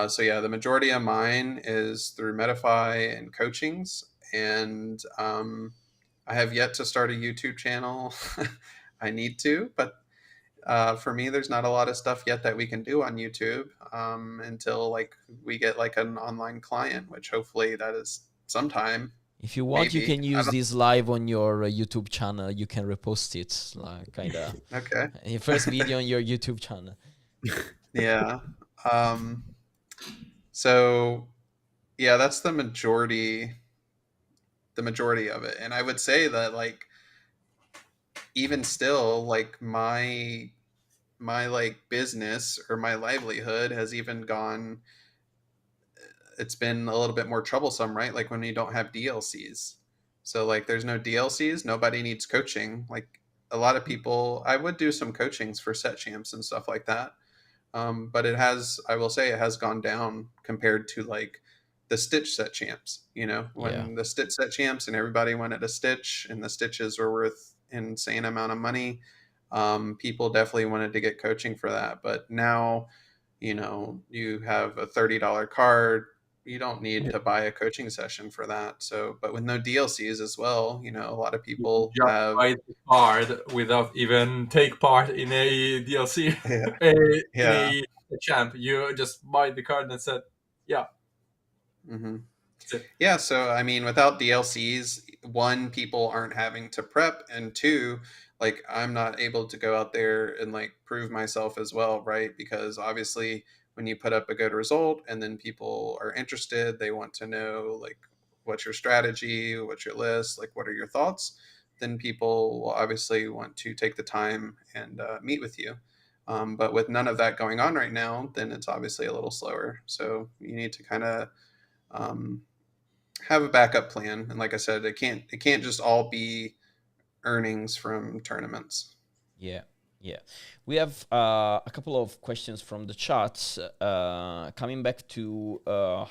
So yeah, the majority of mine is through METAFY and coachings, and I have yet to start a YouTube channel. I need to, but for me, there's not a lot of stuff yet that we can do on YouTube until like we get like an online client, which hopefully that is sometime. If you want, maybe. you can use this live on your YouTube channel. You can repost it, like kind of. Okay. Your first video on your YouTube channel. Yeah. So yeah, that's the majority of it. And I would say that like even still, like my like business or my livelihood has even gone, it's been a little bit more troublesome, right? Like when you don't have DLCs. So like there's no DLCs, nobody needs coaching. Like a lot of people, I would do some coachings for set champs and stuff like that. But I will say it has gone down compared to like the Stitch set champs, when the Stitch set champs and everybody wanted a Stitch and the Stitches were worth insane amount of money. People definitely wanted to get coaching for that. But now, you have a $30 card. You don't need to buy a coaching session for that. So, but with no DLCs as well, a lot of people just have buy the card without even take part in a DLC. Yeah. In a champ. You just buy the card and said, yeah. Mm-hmm. That's it. Yeah, so I mean, without DLCs, one, people aren't having to prep, and two, like I'm not able to go out there and like prove myself as well, right? Because obviously when you put up a good result and then people are interested, they want to know like what's your strategy, what's your list, like what are your thoughts, then people will obviously want to take the time and meet with you. But with none of that going on right now, then it's obviously a little slower. So you need to kind of have a backup plan. And like I said, it can't just all be earnings from tournaments. Yeah. We have a couple of questions from the chat. Coming back to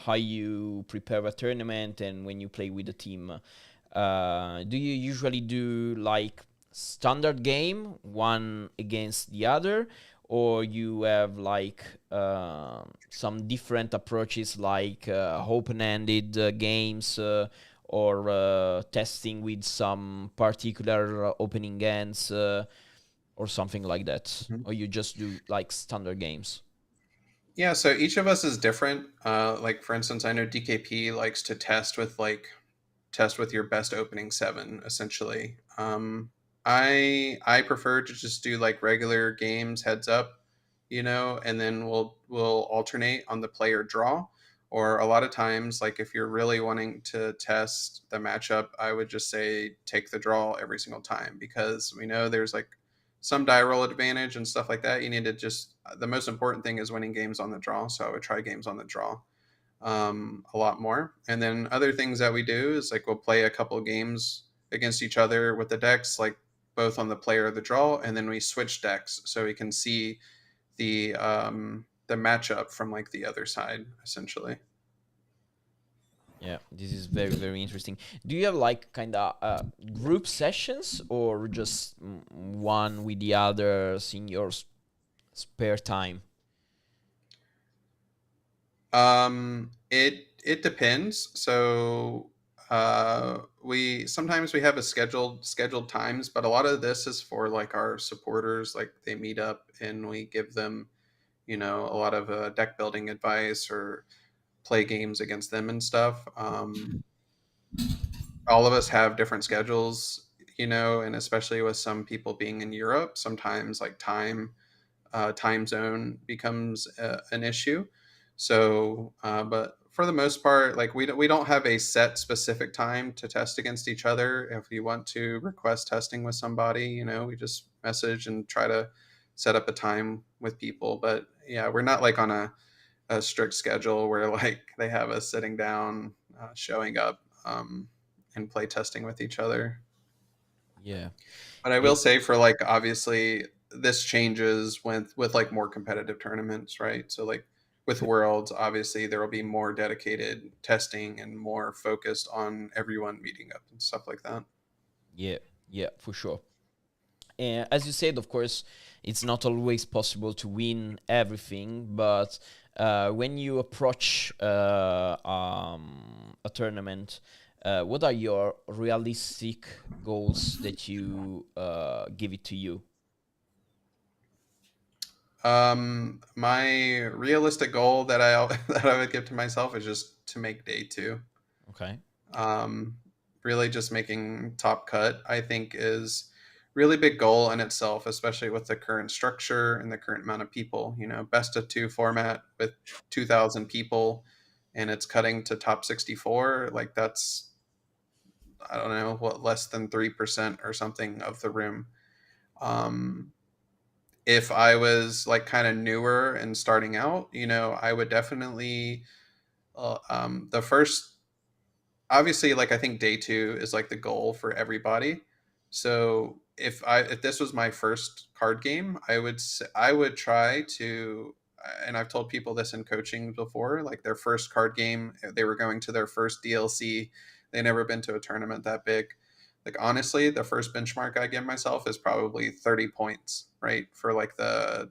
how you prepare a tournament and when you play with a team. Do you usually do like standard game, one against the other, or you have like some different approaches like open-ended games or testing with some particular opening ends or something like that? Mm-hmm. Or you just do like standard games? Yeah, so each of us is different. Like for instance, I know DKP likes to test with your best opening 7, essentially. I prefer to just do like regular games heads up, and then we'll alternate on the player draw. Or a lot of times, like if you're really wanting to test the matchup, I would just say take the draw every single time, because we know there's like some die roll advantage and stuff like that. You need to the most important thing is winning games on the draw. So I would try games on the draw a lot more. And then other things that we do is like we'll play a couple of games against each other with the decks, like both on the player or the draw, and then we switch decks so we can see the matchup from like the other side, essentially. Yeah, this is very, very interesting. Do you have like kind of group sessions or just one with the others in your spare time? It depends. So we have a scheduled times, but a lot of this is for like our supporters. Like they meet up and we give them, a lot of deck building advice or play games against them and stuff. All of us have different schedules, and especially with some people being in Europe, sometimes like time zone becomes an issue. So, but for the most part, like we don't have a set specific time to test against each other. If you want to request testing with somebody, we just message and try to set up a time with people. But yeah, we're not like on a strict schedule where like they have us sitting down, showing up, and play testing with each other. Yeah. But I will say for like obviously this changes with like more competitive tournaments, right? So like with Worlds, obviously there will be more dedicated testing and more focused on everyone meeting up and stuff like that. Yeah, for sure. And as you said, of course, it's not always possible to win everything, but when you approach a tournament, what are your realistic goals that you give it to you? My realistic goal that I that I would give to myself is just to make day 2. Okay. Really just making top cut, I think, is really big goal in itself, especially with the current structure and the current amount of people. Best of 2 format with 2,000 people, and it's cutting to top 64. Like that's, I don't know, what, less than 3% or something of the room. If I was like kind of newer and starting out, I would definitely the first, obviously, like I think day 2 is like the goal for everybody. So if this was my first card game, I would try to, and I've told people this in coaching before, like their first card game, they were going to their first DLC, they never been to a tournament that big. Like honestly, the first benchmark I give myself is probably 30 points, right? For like the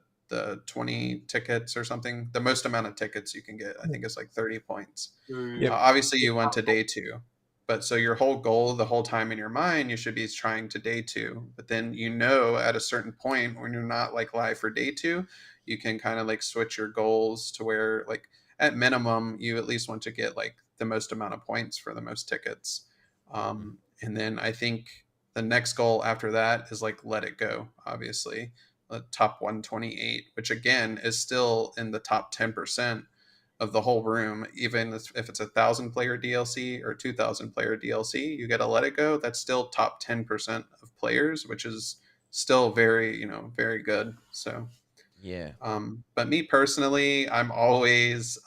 20 tickets or something. The most amount of tickets you can get, I think, is like 30 points. Yep. Obviously, you went to day 2, but so your whole goal the whole time in your mind, you should be trying to day 2. But then at a certain point when you're not like live for day 2, you can kind of like switch your goals to where like at minimum you at least want to get like the most amount of points for the most tickets. And then I think the next goal after that is like let it go. Obviously, top 128, which again is still in the top 10% of the whole room. Even if it's 1,000 player DLC or 2,000 player DLC, you get a let it go. That's still top 10% of players, which is still very, very good. So, Yeah. but me personally, I'm always,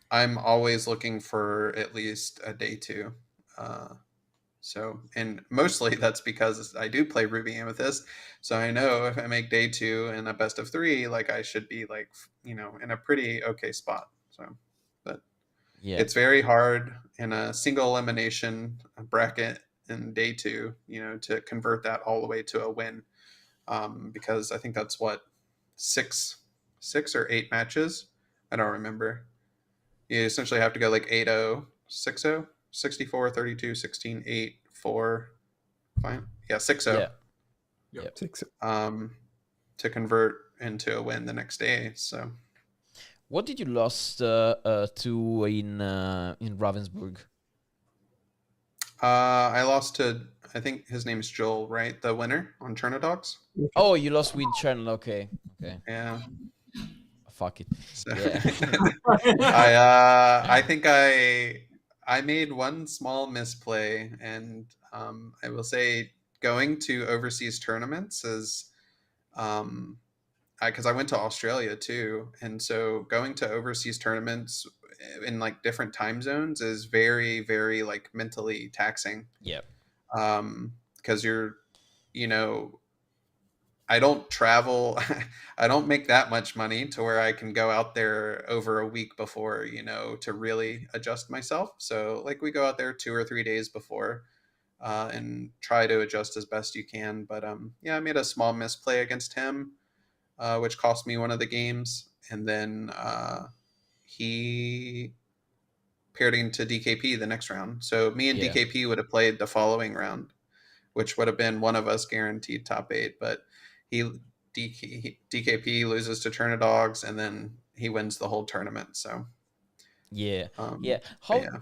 I'm always looking for at least a day 2. So, and mostly that's because I do play Ruby Amethyst. So I know if I make day 2 in a best of 3, like I should be like, in a pretty okay spot. So, but Yeah. it's very hard in a single elimination bracket in day 2, to convert that all the way to a win. Because I think that's what, 6 or 8 matches. I don't remember. You essentially have to go like 8-0, 6-0, 64, 32, 16, 8, 4, fine. Yeah, 6-0. Yeah. Yep. 6. To convert into a win the next day. So What did you lost to in Ravensburg? I lost to, I think his name's Joel, right? The winner on Chernodogs. Oh, you lost with Channel. Okay. Yeah. Fuck it. So Yeah. I think I made one small misplay, and I will say going to overseas tournaments is because I went to Australia too, and so going to overseas tournaments in like different time zones is very, very like mentally taxing. Yeah. Because you're, you know, I don't travel, I don't make that much money to where I can go out there over a week before, to really adjust myself. So like we go out there 2 or 3 days before, and try to adjust as best you can. But yeah, I made a small misplay against him. which cost me one of the games, and then he paired into DKP the next round. So me and Yeah. DKP would have played the following round, which would have been one of us guaranteed top 8. But DKP loses to Turnidogs, and then he wins the whole tournament. So Yeah. but How yeah.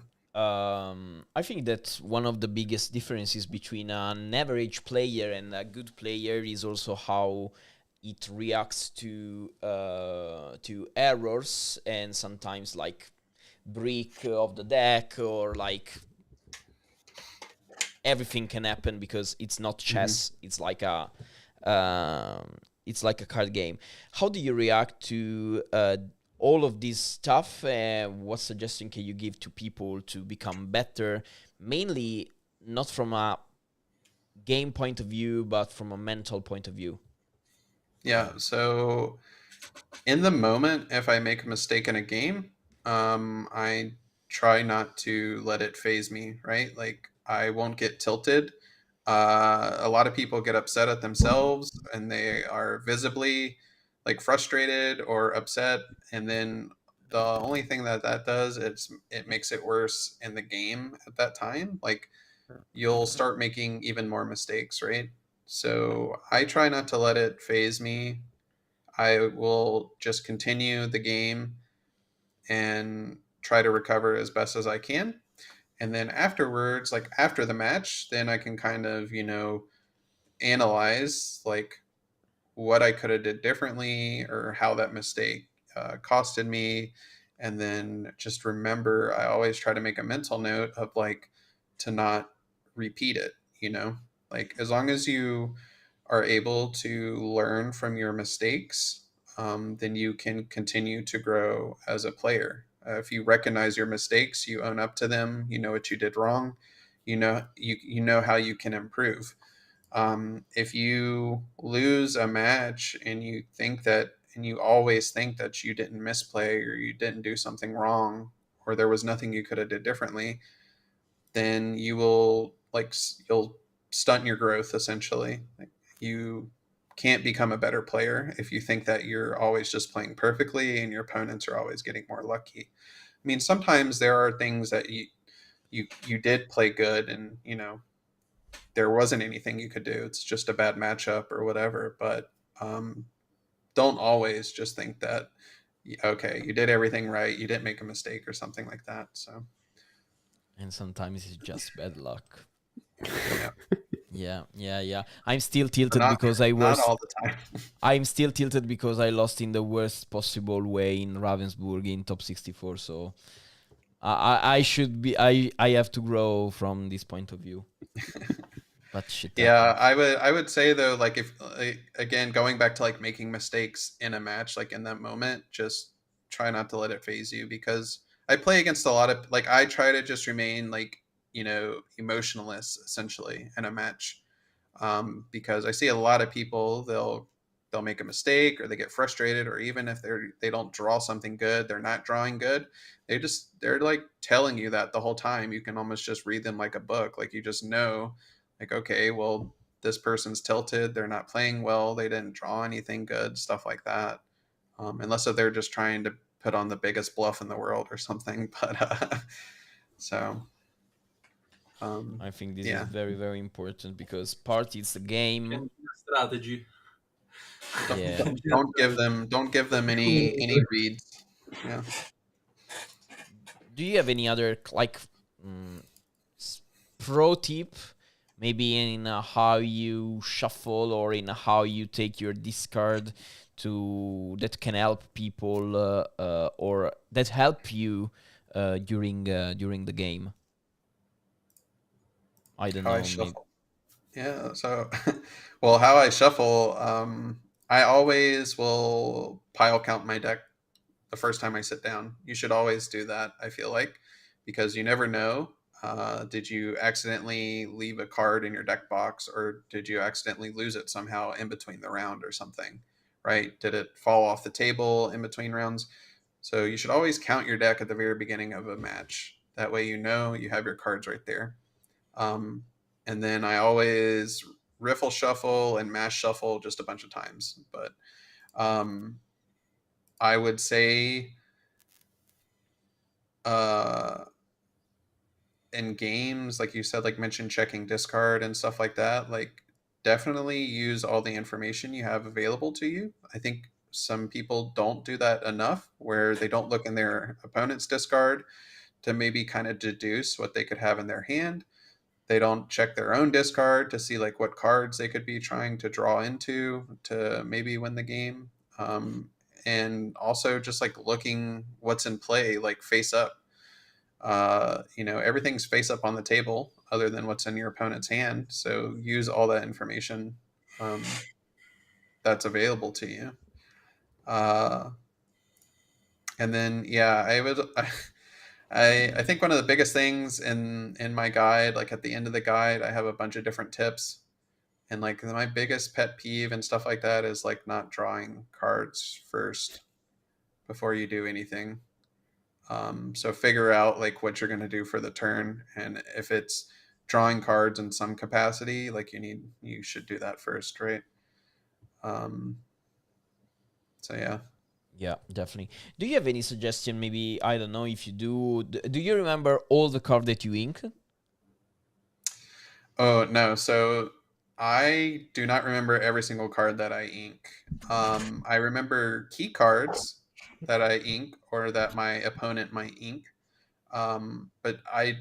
I think that one of the biggest differences between an average player and a good player is also how it reacts to errors and sometimes like brick of the deck, or like everything can happen because it's not chess. It's like a card game. How do you react to all of this stuff? What suggestion can you give to people to become better? Mainly not from a game point of view, but from a mental point of view. Yeah, so in the moment, if I make a mistake in a game, I try not to let it phase me, right? Like, I won't get tilted. A lot of people get upset at themselves, and they are visibly like frustrated or upset, and then the only thing that does is it makes it worse in the game at that time. Like, you'll start making even more mistakes, right? So I try not to let it phase me. I will just continue the game and try to recover as best as I can. And then afterwards, like after the match, then I can kind of, analyze like what I could have did differently, or how that mistake costed me. And then just remember, I always try to make a mental note of like to not repeat it, like as long as you are able to learn from your mistakes, then you can continue to grow as a player. If you recognize your mistakes, you own up to them, you know what you did wrong, you know how you can improve. If you lose a match and you always think that you didn't misplay, or you didn't do something wrong, or there was nothing you could have did differently, then you'll stunt your growth essentially. Like, you can't become a better player if you think that you're always just playing perfectly and your opponents are always getting more lucky. I mean, sometimes there are things that you did play good, and there wasn't anything you could do. It's just a bad matchup or whatever. But don't always just think that, okay, you did everything right, you didn't make a mistake or something like that. So, And sometimes it's just bad luck. yeah. Yeah. I'm still tilted Not because I not was. all the time. I'm still tilted because I lost in the worst possible way in Ravensburg in top 64. So I should be. I have to grow from this point of view. But shit Yeah, happens. I would say though, like if again going back to like making mistakes in a match, like in that moment, just try not to let it phase you, because I play against a lot of, like, I try to just remain like emotionless essentially in a match, because I see a lot of people, they'll make a mistake, or they get frustrated, or even if they don't draw something good, they're not drawing good, they're like telling you that the whole time. You can almost just read them like a book. Like, you just know, like, okay, well, this person's tilted, they're not playing well, they didn't draw anything good, stuff like that, unless they're just trying to put on the biggest bluff in the world or something. But so I think this is yeah. very, very important because party is the game. Strategy. Yeah. Don't give them any reads. Yeah. Do you have any other like pro tip, maybe in how you shuffle or in how you take your discard that can help people or that help you during the game? I don't How I know. Maybe. shuffle. Yeah. So, well, how I shuffle, I always will pile count my deck the first time I sit down. You should always do that, I feel like, because you never know. Did you accidentally leave a card in your deck box, or did you accidentally lose it somehow in between the round or something, right? Did it fall off the table in between rounds? So you should always count your deck at the very beginning of a match. That way you know you have your cards right there. And then I always riffle shuffle and mash shuffle just a bunch of times. But I would say in games, like you said, like mention checking discard and stuff like that, like definitely use all the information you have available to you. I think some people don't do that enough, where they don't look in their opponent's discard to maybe kind of deduce what they could have in their hand. They don't check their own discard to see like what cards they could be trying to draw into to maybe win the game. And also just like looking what's in play, like face up. Everything's face up on the table other than what's in your opponent's hand. So use all that information that's available to you. And then, yeah, I think one of the biggest things in my guide, like at the end of the guide, I have a bunch of different tips. And like my biggest pet peeve and stuff like that is like not drawing cards first before you do anything. So figure out like what you're going to do for the turn, and if it's drawing cards in some capacity, like you should do that first, right? So yeah. Yeah, definitely. Do you have any suggestion? Maybe, I don't know if you do. Do you remember all the cards that you ink? Oh no, so I do not remember every single card that I ink. I remember key cards that I ink or that my opponent might ink. But I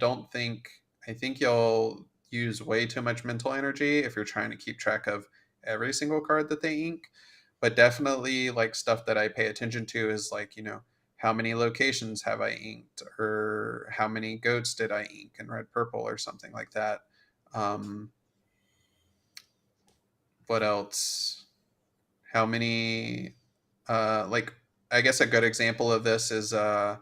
think you'll use way too much mental energy if you're trying to keep track of every single card that they ink. But definitely like stuff that I pay attention to is like, how many locations have I inked, or how many goats did I ink in red, purple, or something like that. What else? How many, like, I guess a good example of this is, also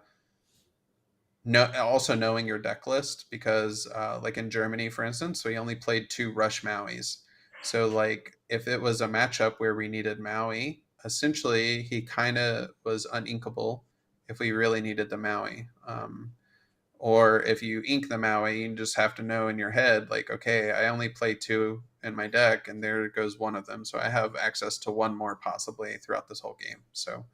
knowing your deck list, because like in Germany, for instance, we only played 2 Rush Mauis. So like if it was a matchup where we needed Maui, essentially he kind of was uninkable if we really needed the Maui. Or if you ink the Maui, you just have to know in your head, like, okay, I only play 2 in my deck, and there goes one of them. So I have access to 1 more possibly throughout this whole game. So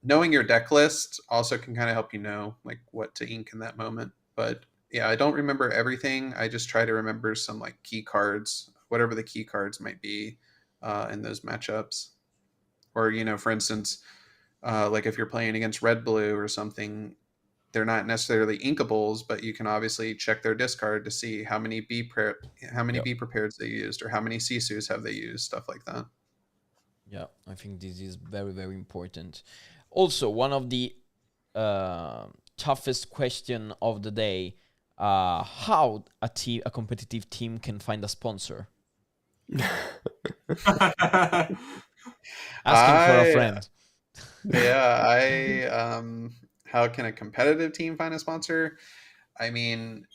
knowing your deck list also can kind of help you know like what to ink in that moment. But yeah, I don't remember everything. I just try to remember some like key cards, whatever the key cards might be in those matchups. Or, for instance, like if you're playing against red blue or something, they're not necessarily inkables, but you can obviously check their discard to see how many be prepareds they used, or how many sisus have they used, stuff like that. Yeah, I think this is very, very important. Also, one of the toughest question of the day: how a competitive team can find a sponsor? Asking for a friend. Yeah, how can a competitive team find a sponsor? I mean,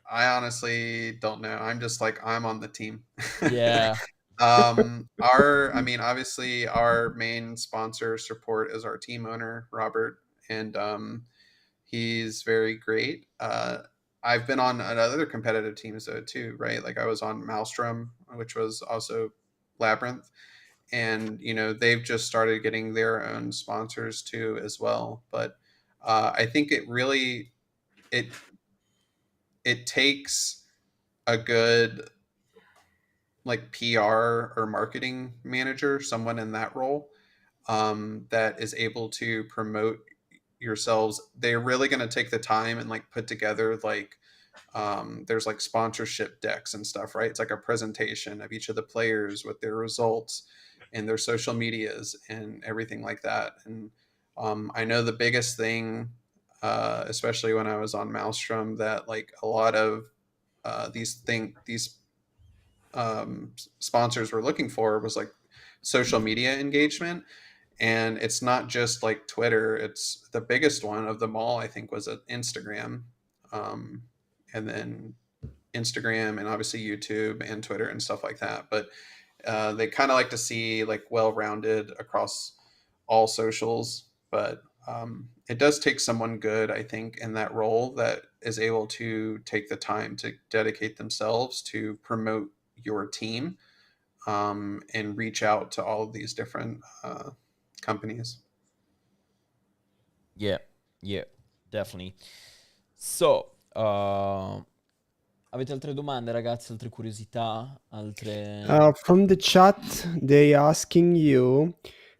I honestly don't know. I'm just like, I'm on the team. Yeah. Obviously our main sponsor support is our team owner, Robert, and he's very great. I've been on other competitive teams though too, right? Like I was on Maelstrom, which was also Labyrinth, and they've just started getting their own sponsors too as well. But I think it takes a good like PR or marketing manager, someone in that role, that is able to promote yourselves. They're really going to take the time and like put together like there's like sponsorship decks and stuff, right? It's like a presentation of each of the players with their results and their social medias and everything like that. And I know the biggest thing, especially when I was on Maelstrom, that like a lot of these sponsors were looking for was like social media engagement. And it's not just like Twitter. It's the biggest one of them all, I think, was Instagram. And then Instagram, and obviously YouTube and Twitter and stuff like that. But they kind of like to see like well-rounded across all socials. But it does take someone good, I think, in that role that is able to take the time to dedicate themselves to promote your team. and reach out to all of these different companies. Yeah, definitely. So, avete altre domande, ragazzi? Altre curiosità? Altre... From the chat, they asking you,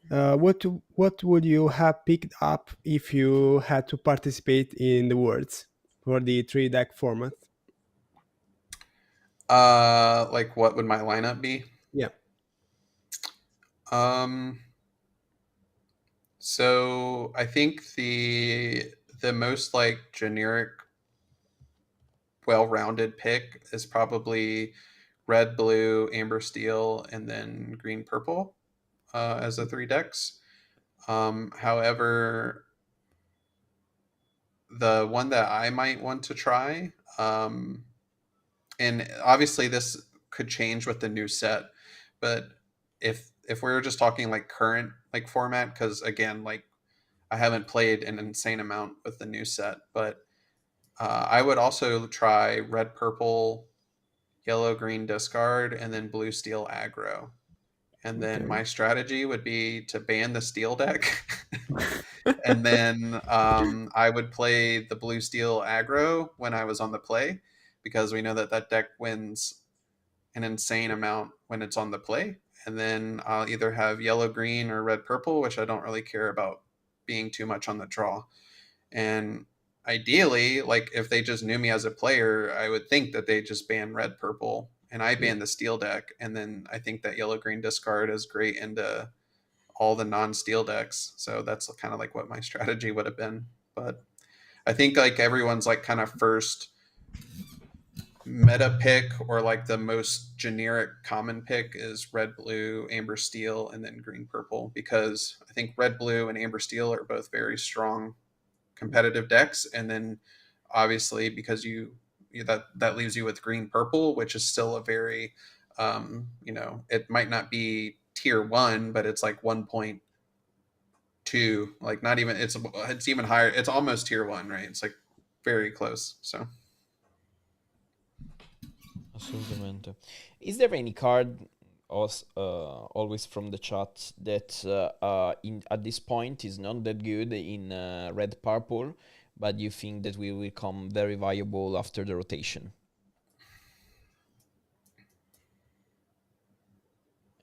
what would you have picked up if you had to participate in the Worlds for the 3-deck format? Like what would my lineup be? Yeah. So I think the most like generic, well-rounded pick is probably red, blue, amber, steel, and then green, purple as the 3 decks. However, the one that I might want to try, and obviously this could change with the new set, but if we were just talking like current like format, because again, like I haven't played an insane amount with the new set, but I would also try red, purple, yellow, green discard, and then blue, steel aggro. And then Okay. my strategy would be to ban the steel deck. And then I would play the blue, steel aggro when I was on the play, because we know that that deck wins an insane amount when it's on the play. And then I'll either have yellow, green, or red, purple, which I don't really care about being too much on the draw. And ideally, like if they just knew me as a player, I would think that they just ban red, purple, and I ban the steel deck. And then I think that yellow, green discard is great into all the non-steel decks. So that's kind of like what my strategy would have been. But I think like everyone's like kind of first meta pick, or like the most generic common pick, is red, blue, amber, steel, and then green, purple, because I think red, blue, and amber, steel are both very strong competitive decks. And then obviously because that leaves you with green, purple, which is still a very it might not be tier 1, but it's like 1.2, like not even, it's even higher, it's almost tier 1, right? It's like very close. So Assolutamente. Is there any card, always from the chat, that at this point is not that good in red purple, but you think that will become very viable after the rotation?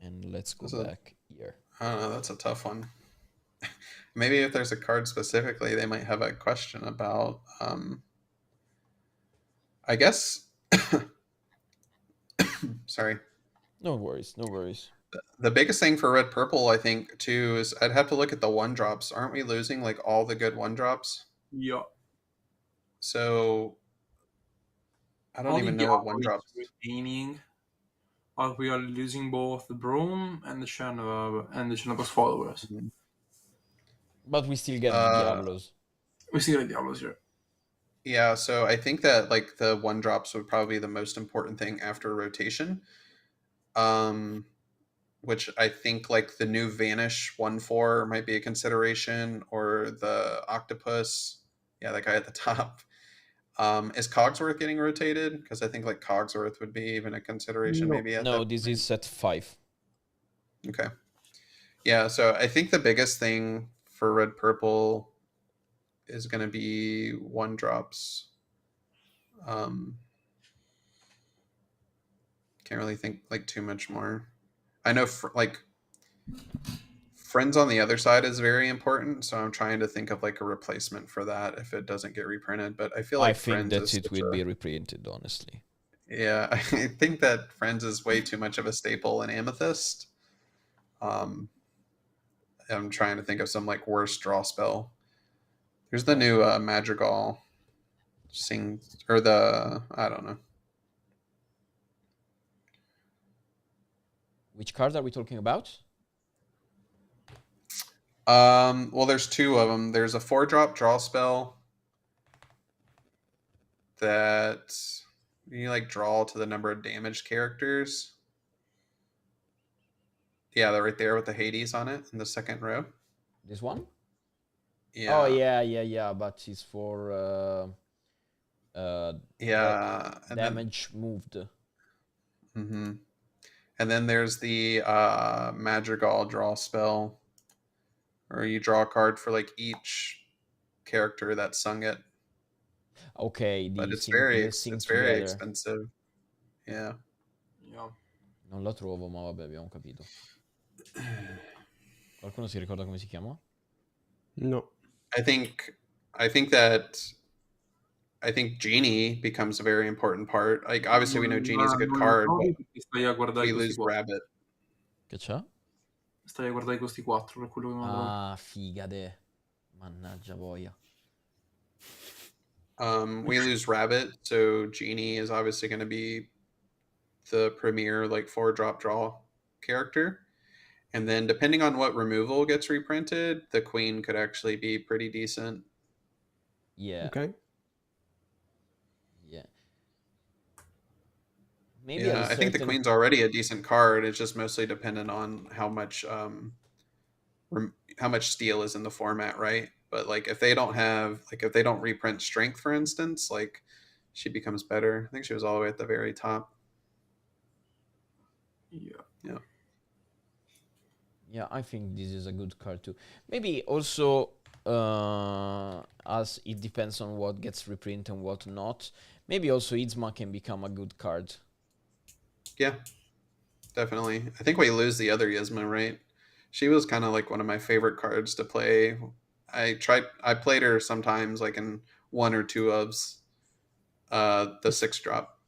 And let's go back here. I don't know, that's a tough one. Maybe if there's a card specifically, they might have a question about. I guess. Sorry. No worries, no worries. The biggest thing for red, purple, I think too, is I'd have to look at the 1-drops. Aren't we losing like all the good 1-drops? Yeah. So I don't even know what 1-drops. Remaining, but we are losing both the Brome and the Cenobus followers. Mm-hmm. But we still get the Diablos. We still get Diablos here. Yeah, so I think that like the 1-drops would probably be the most important thing after rotation. Which I think like the new Vanish 1/4 might be a consideration, or the Octopus. Yeah, that guy at the top. Is Cogsworth getting rotated? Because I think like Cogsworth would be even a consideration maybe at No, this is set 5. Okay. Yeah, so I think the biggest thing for red, purple is going to be 1-drops. Can't really think like too much more. I know like Friends on the other side is very important, so I'm trying to think of like a replacement for that if it doesn't get reprinted. But I feel like I think Friends that it will be reprinted, honestly. Yeah, I think that Friends is way too much of a staple in Amethyst. I'm trying to think of some like worst draw spell. There's the new Madrigal or I don't know. Which cards are we talking about? Well, there's 2 of them. There's a 4-drop draw spell that you like draw to the number of damaged characters. Yeah, they're right there with the Hades on it in the second row. This one? Yeah. Oh yeah. But it's for yeah, damage moved. Mm-hmm. And then there's the Madrigal draw spell, where you draw a card for like each character that sung it. Ok, But di it's very the Sing it's very Together. expensive. Yeah. Yeah. Non la trovo, ma vabbè, abbiamo capito. Qualcuno si ricorda come si chiama? No. I think Genie becomes a very important part. Like obviously we know Genie's a good card, but Stai a guardare we questi lose 4. Rabbit. Che c'è? Stai a guardare questi 4, per quello che mi Ah, figade. Mannaggia boia. We lose Rabbit, so Genie is obviously going to be the premier like 4-drop draw character. And then depending on what removal gets reprinted, the Queen could actually be pretty decent. Yeah. Okay. Yeah. Maybe Yeah, I think the Queen's already a decent card. It's just mostly dependent on how much steel is in the format, right? But like if they don't reprint Strength, for instance, like she becomes better. I think she was all the way at the very top. Yeah. Yeah, I think this is a good card too. Maybe also, as it depends on what gets reprinted and what not, maybe also Idzma can become a good card. Yeah, definitely. I think we lose the other Yzma, right? She was kind of like one of my favorite cards to play. I played her sometimes like in 1 or 2 ofs. The 6-drop.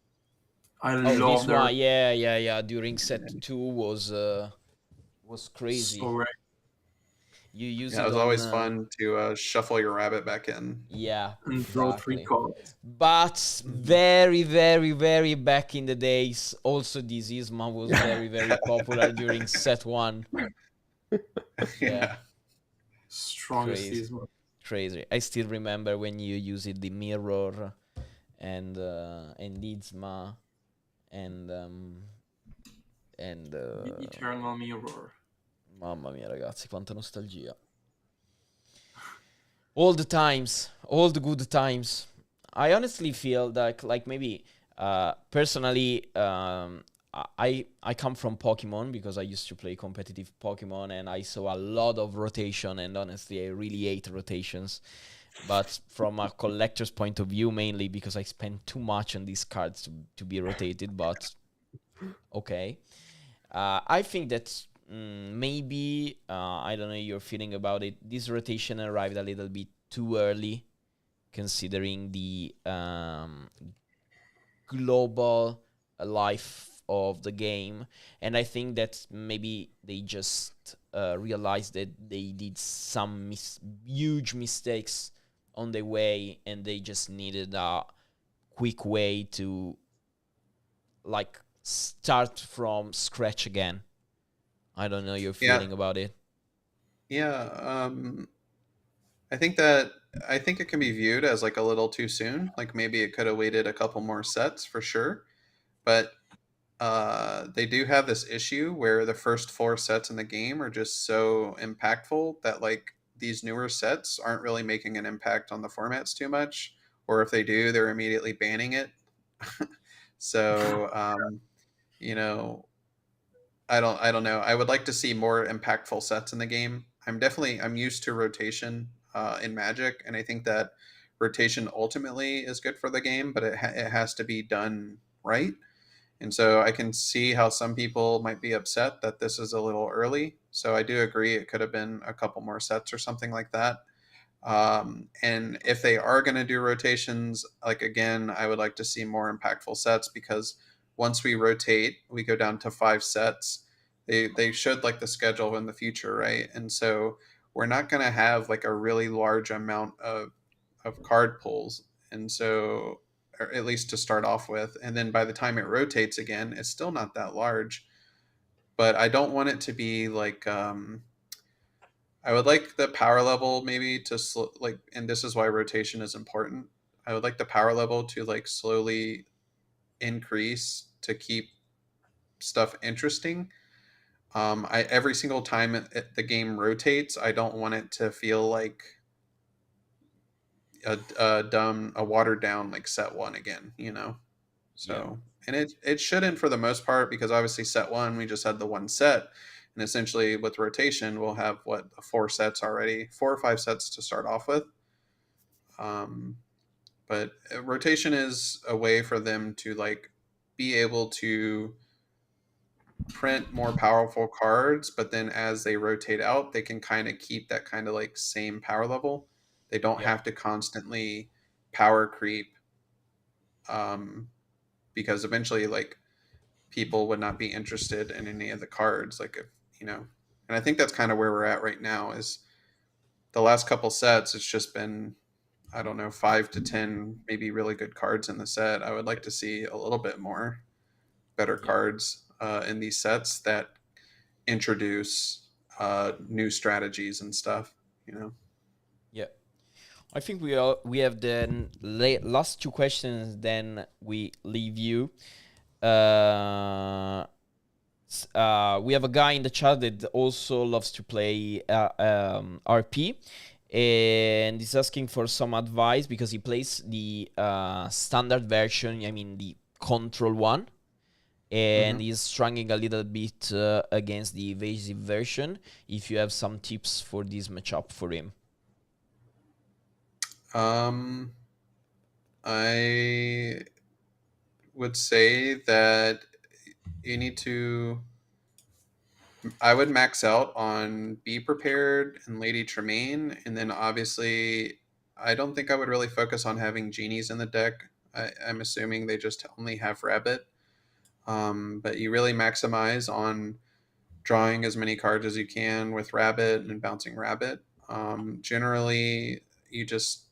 I Oh, love this their... one, yeah. During set 2 was crazy. So right. You use Yeah, it was always fun to shuffle your rabbit back in. Yeah, And draw 3 cards. But very, very, very back in the days, also this Yzma was very, very popular during set 1. Yeah. Strongest Yzma. Crazy. I still remember when you used the mirror and Yzma and The Eternal Mirror. Mamma mia, ragazzi, quanta nostalgia. All the times, all the good times. I honestly feel that, like, maybe personally, I come from Pokemon because I used to play competitive Pokemon and I saw a lot of rotation, and honestly I really hate rotations. But from a collector's point of view, mainly because I spent too much on these cards to be rotated, but okay. I think that maybe, I don't know your feeling about it, this rotation arrived a little bit too early, considering the global life of the game. And I think that maybe they just realized that they did some huge mistakes on the way, and they just needed a quick way to, like, start from scratch again. I don't know your feeling about it. Yeah, I think it can be viewed as like a little too soon. Like maybe it could have waited a couple more sets for sure. But they do have this issue where the first 4 sets in the game are just so impactful that like these newer sets aren't really making an impact on the formats too much, or if they do, they're immediately banning it. So you know, I don't know. I would like to see more impactful sets in the game. I'm used to rotation in Magic, and I think that rotation ultimately is good for the game, but it has to be done right. And so I can see how some people might be upset that this is a little early. So I do agree it could have been a couple more sets or something like that. And if they are going to do rotations, like again, I would like to see more impactful sets, because once we rotate, we go down to 5 sets. They should like the schedule in the future, right? And so we're not going to have like a really large amount of card pulls. And so, or at least to start off with, and then by the time it rotates again, it's still not that large. But I don't want it to be like I would like the power level maybe to like, and this is why rotation is important. I would like the power level to like slowly increase to keep stuff interesting. Every single time the game rotates, I don't want it to feel like a watered down like set 1 again, you know. So And it shouldn't for the most part, because obviously set one, we just had the one set. And essentially with rotation, we'll have 4 sets already, 4 or 5 sets to start off with. But rotation is a way for them to like be able to print more powerful cards, but then as they rotate out, they can kind of keep that kind of like same power level. They don't Yeah. have to constantly power creep, because eventually like people would not be interested in any of the cards. Like if and I think that's kind of where we're at right now. Is the last couple sets, it's just been, I don't know, 5 to 10 maybe really good cards in the set. I would like to see a little bit more better Yeah. cards in these sets that introduce new strategies and stuff. Yeah. I think we have the last 2 questions, then we leave you. We have a guy in the chat that also loves to play RP, and he's asking for some advice because he plays the standard version, I mean the control one, and he's struggling a little bit against the evasive version. If you have some tips for this matchup for him. I would say that you need to, I would max out on Be Prepared and Lady Tremaine, and then obviously I don't think I would really focus on having genies in the deck. I'm assuming they just only have Rabbit. But you really maximize on drawing as many cards as you can with Rabbit and bouncing Rabbit. Generally, you just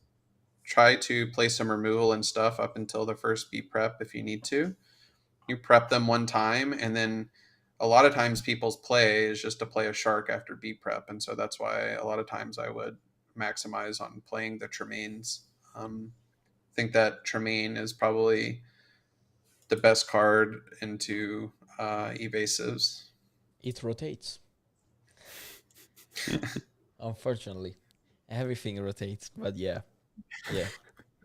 try to play some removal and stuff up until the first Be Prep if you need to. You prep them one time, and then a lot of times people's play is just to play a shark after Be Prep, and so that's why a lot of times I would maximize on playing the Tremaines. I think that Tremaine is probably the best card into evasives. It rotates. Unfortunately, everything rotates, but yeah.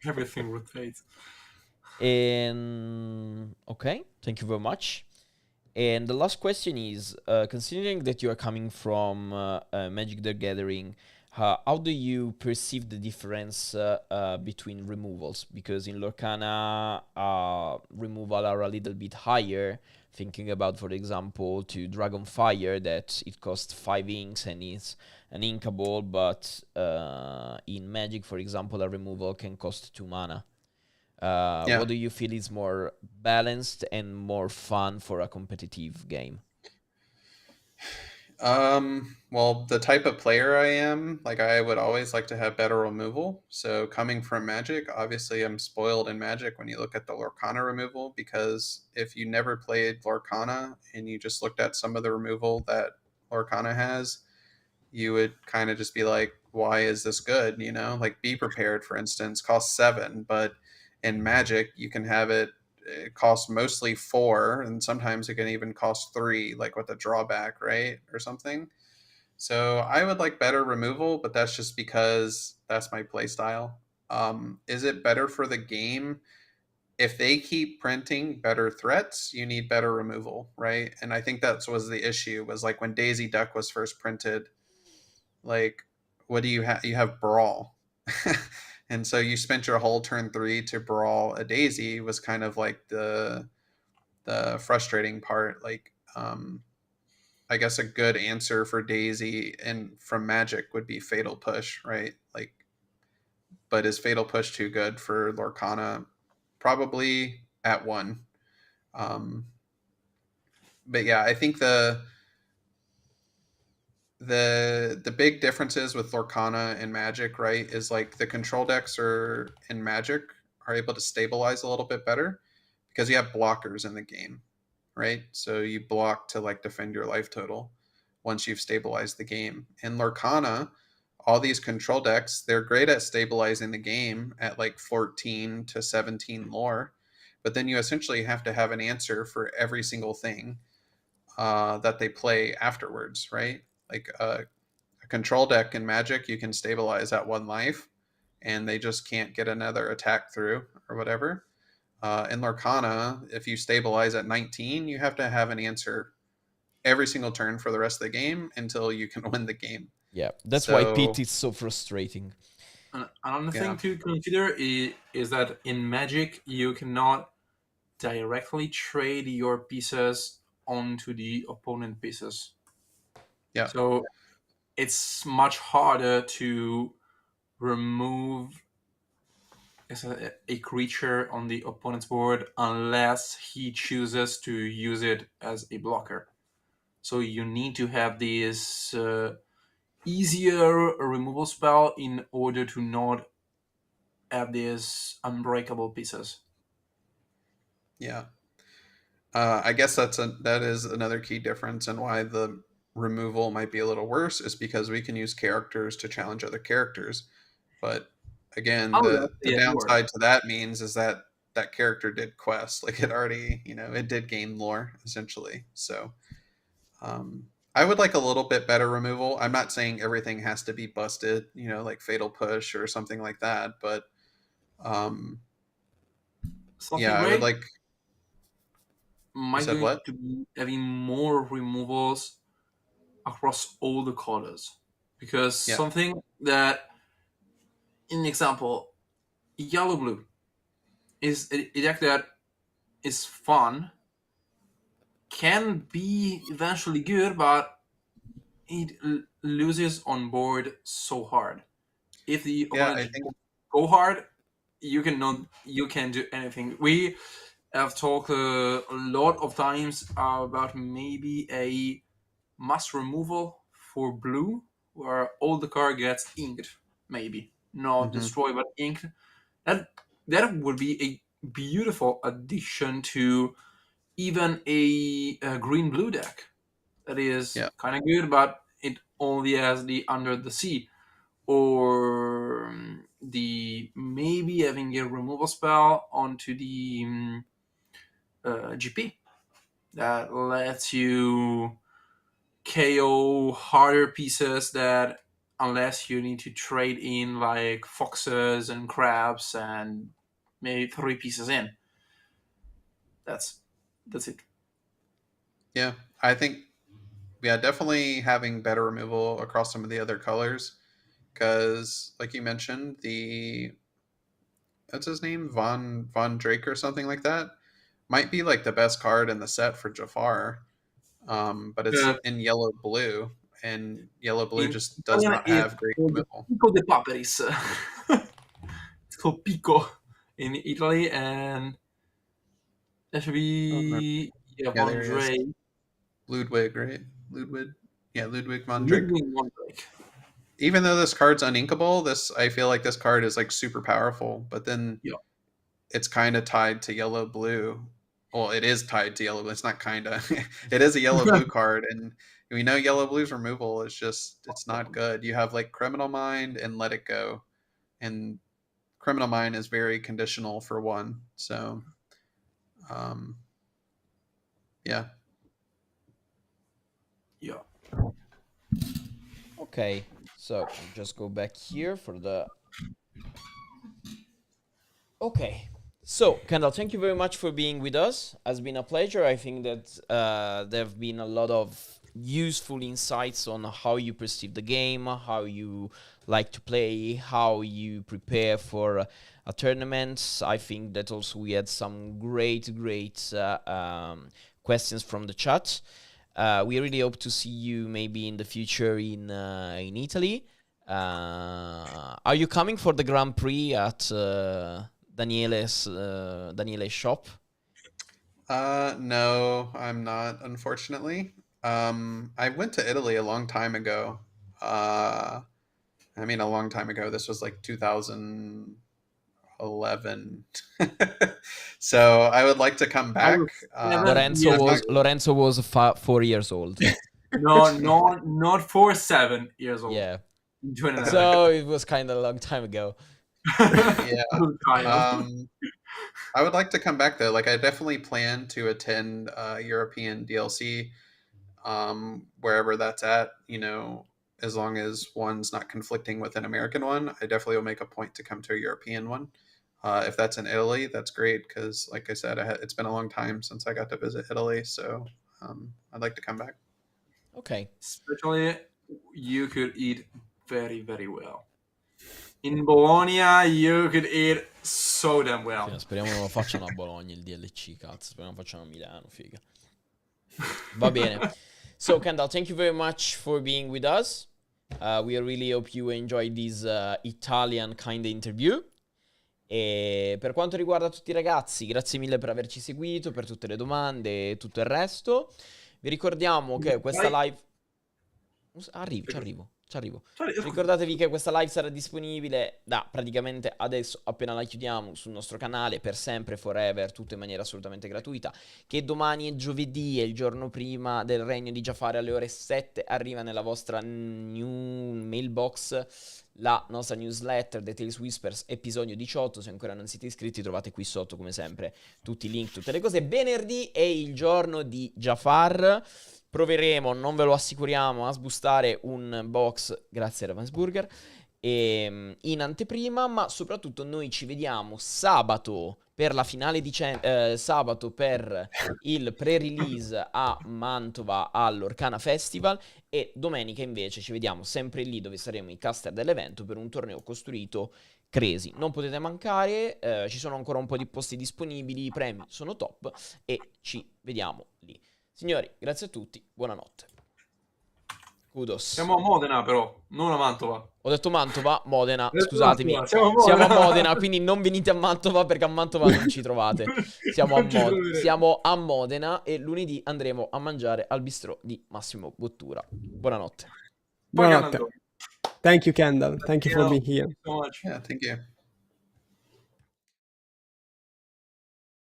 Everything rotates. And okay, thank you very much. And the last question is, considering that you are coming from Magic the Gathering, how do you perceive the difference between removals? Because in Lorcana, removal are a little bit higher. Thinking about, for example, to Dragonfire, that it costs 5 inks and is an inkable, but in Magic, for example, a removal can cost 2 mana. Yeah. What do you feel is more balanced and more fun for a competitive game? Well, the type of player I am, like I would always like to have better removal. So coming from Magic, obviously I'm spoiled in Magic when you look at the Lorcana removal, because if you never played Lorcana and you just looked at some of the removal that Lorcana has, you would kind of just be like, why is this good? Like Be Prepared, for instance, costs 7, but in Magic you can have it costs mostly 4, and sometimes it can even cost 3, like with a drawback, right, or something. So I would like better removal, but that's just because that's my play style. Is it better for the game? If they keep printing better threats, you need better removal, right? And I think that was the issue, was like when Daisy Duck was first printed, like, what do you have? You have Brawl. And so you spent your whole turn 3 to brawl a Daisy, was kind of like the frustrating part. Like, I guess a good answer for Daisy and from Magic would be Fatal Push, right? Like, but is Fatal Push too good for Lorcana? Probably at 1. But yeah, I think the big differences with Lorcana and Magic, right, is like the control decks are in Magic are able to stabilize a little bit better because you have blockers in the game, right? So you block to like defend your life total once you've stabilized the game. In Lorcana, all these control decks, they're great at stabilizing the game at like 14 to 17 lore, but then you essentially have to have an answer for every single thing that they play afterwards, right? Like a control deck in Magic, you can stabilize at 1 life, and they just can't get another attack through or whatever. In Lorcana, if you stabilize at 19, you have to have an answer every single turn for the rest of the game until you can win the game. Yeah, that's why Pete is so frustrating. Another thing to consider is that in Magic, you cannot directly trade your pieces onto the opponent pieces. Yeah. So it's much harder to remove a creature on the opponent's board unless he chooses to use it as a blocker. So you need to have this easier removal spell in order to not have these unbreakable pieces. Yeah. I guess that is another key difference, and why the removal might be a little worse is because we can use characters to challenge other characters. But again, the downside to that means is that that character did quest, like it already, it did gain lore essentially. So I would like a little bit better removal. I'm not saying everything has to be busted, like Fatal Push or something like that, but yeah, I would like. Might going to be having more removals across all the colors, because something that, in example, yellow blue is a deck that is fun, can be eventually good, but it loses on board so hard. If the opponent go hard, you can do anything. We have talked a lot of times about maybe a mass removal for blue, where all the card gets inked, maybe not destroyed but inked. That would be a beautiful addition to even a green-blue deck. That is kind of good, but it only has the Under the Sea, or the maybe having a removal spell onto the GP that lets you KO harder pieces that, unless you need to trade in like foxes and crabs and maybe 3 pieces in. That's it. Yeah, I think definitely having better removal across some of the other colors, because like you mentioned, what's his name, Von Drake or something like that, might be like the best card in the set for Jafar, but it's in yellow blue, and yellow blue just does not have great removal. Pico de Paperis. It's called Pico in Italy, and that should be Von Drake. Ludwig, right? Ludwig von Drake. Even though this card's uninkable, I feel like this card is like super powerful, but then it's kind of tied to yellow blue. Well, it is tied to yellow blue. It's not kind of. It is a yellow blue card, and we know yellow blue's removal is it's not good. You have like Criminal Mind and Let It Go, and Criminal Mind is very conditional for 1. So, yeah. Yeah. Okay, so I'll just go back here for the... Okay, so Kendall, thank you very much for being with us. It's been a pleasure. I think that there have been a lot of useful insights on how you perceive the game, how you like to play, how you prepare for a tournament. I think that also we had some great questions from the chat. We really hope to see you maybe in the future in Italy. Are you coming for the Grand Prix at Daniele's shop? No, I'm not, unfortunately. I went to Italy a long time ago. A long time ago. This was like 2011. So I would like to come back. Lorenzo was 4 years old. No, not 7 years old. Yeah. So it was kind of a long time ago. Yeah. I would like to come back though. Like I definitely plan to attend European DLC, wherever that's at, as long as one's not conflicting with an American one. I definitely will make a point to come to a European one. If that's in Italy, that's great because, like I said, it's been a long time since I got to visit Italy, so I'd like to come back. Ok. Especially, you could eat very, very well. In Bologna, you could eat so damn well. Figa, speriamo non lo facciano a Bologna il DLC, cazzo. Speriamo lo facciano a Milano, figa. Va bene. So, Kendall, thank you very much for being with us. We really hope you enjoyed this Italian kind of interview. E per quanto riguarda tutti i ragazzi, grazie mille per averci seguito, per tutte le domande e tutto il resto. Vi ricordiamo che questa live... Ci arrivo. Ricordatevi che questa live sarà disponibile da praticamente adesso, appena la chiudiamo, sul nostro canale, per sempre, forever, tutto in maniera assolutamente gratuita. Che domani è giovedì, è il giorno prima del Regno di Giafare, alle ore 7 arriva nella vostra new mailbox la nostra newsletter The Tales Whispers episodio 18. Se ancora non siete iscritti, trovate qui sotto come sempre tutti i link, tutte le cose. Venerdì è il giorno di Jafar. Proveremo, non ve lo assicuriamo, a sbustare un box, grazie a Ravensburger, in anteprima, ma soprattutto noi ci vediamo sabato per la finale di sabato per il pre-release a Mantova all'Orcana Festival, e domenica invece ci vediamo sempre lì dove saremo i caster dell'evento per un torneo costruito Crazy. Non potete mancare, ci sono ancora un po' di posti disponibili, i premi sono top e ci vediamo lì. Signori, grazie a tutti, buonanotte. Kudos. Siamo a Modena però, non a Mantova. Ho detto Mantova, Modena, scusatemi. Mantova, siamo a Modena, quindi non venite a Mantova perché a Mantova non ci trovate. Siamo a Modena e lunedì andremo a mangiare al bistrò di Massimo Bottura. Buonanotte. Buonanotte. Thank you, Kendall. Thank you for being here. So much. Yeah, thank you.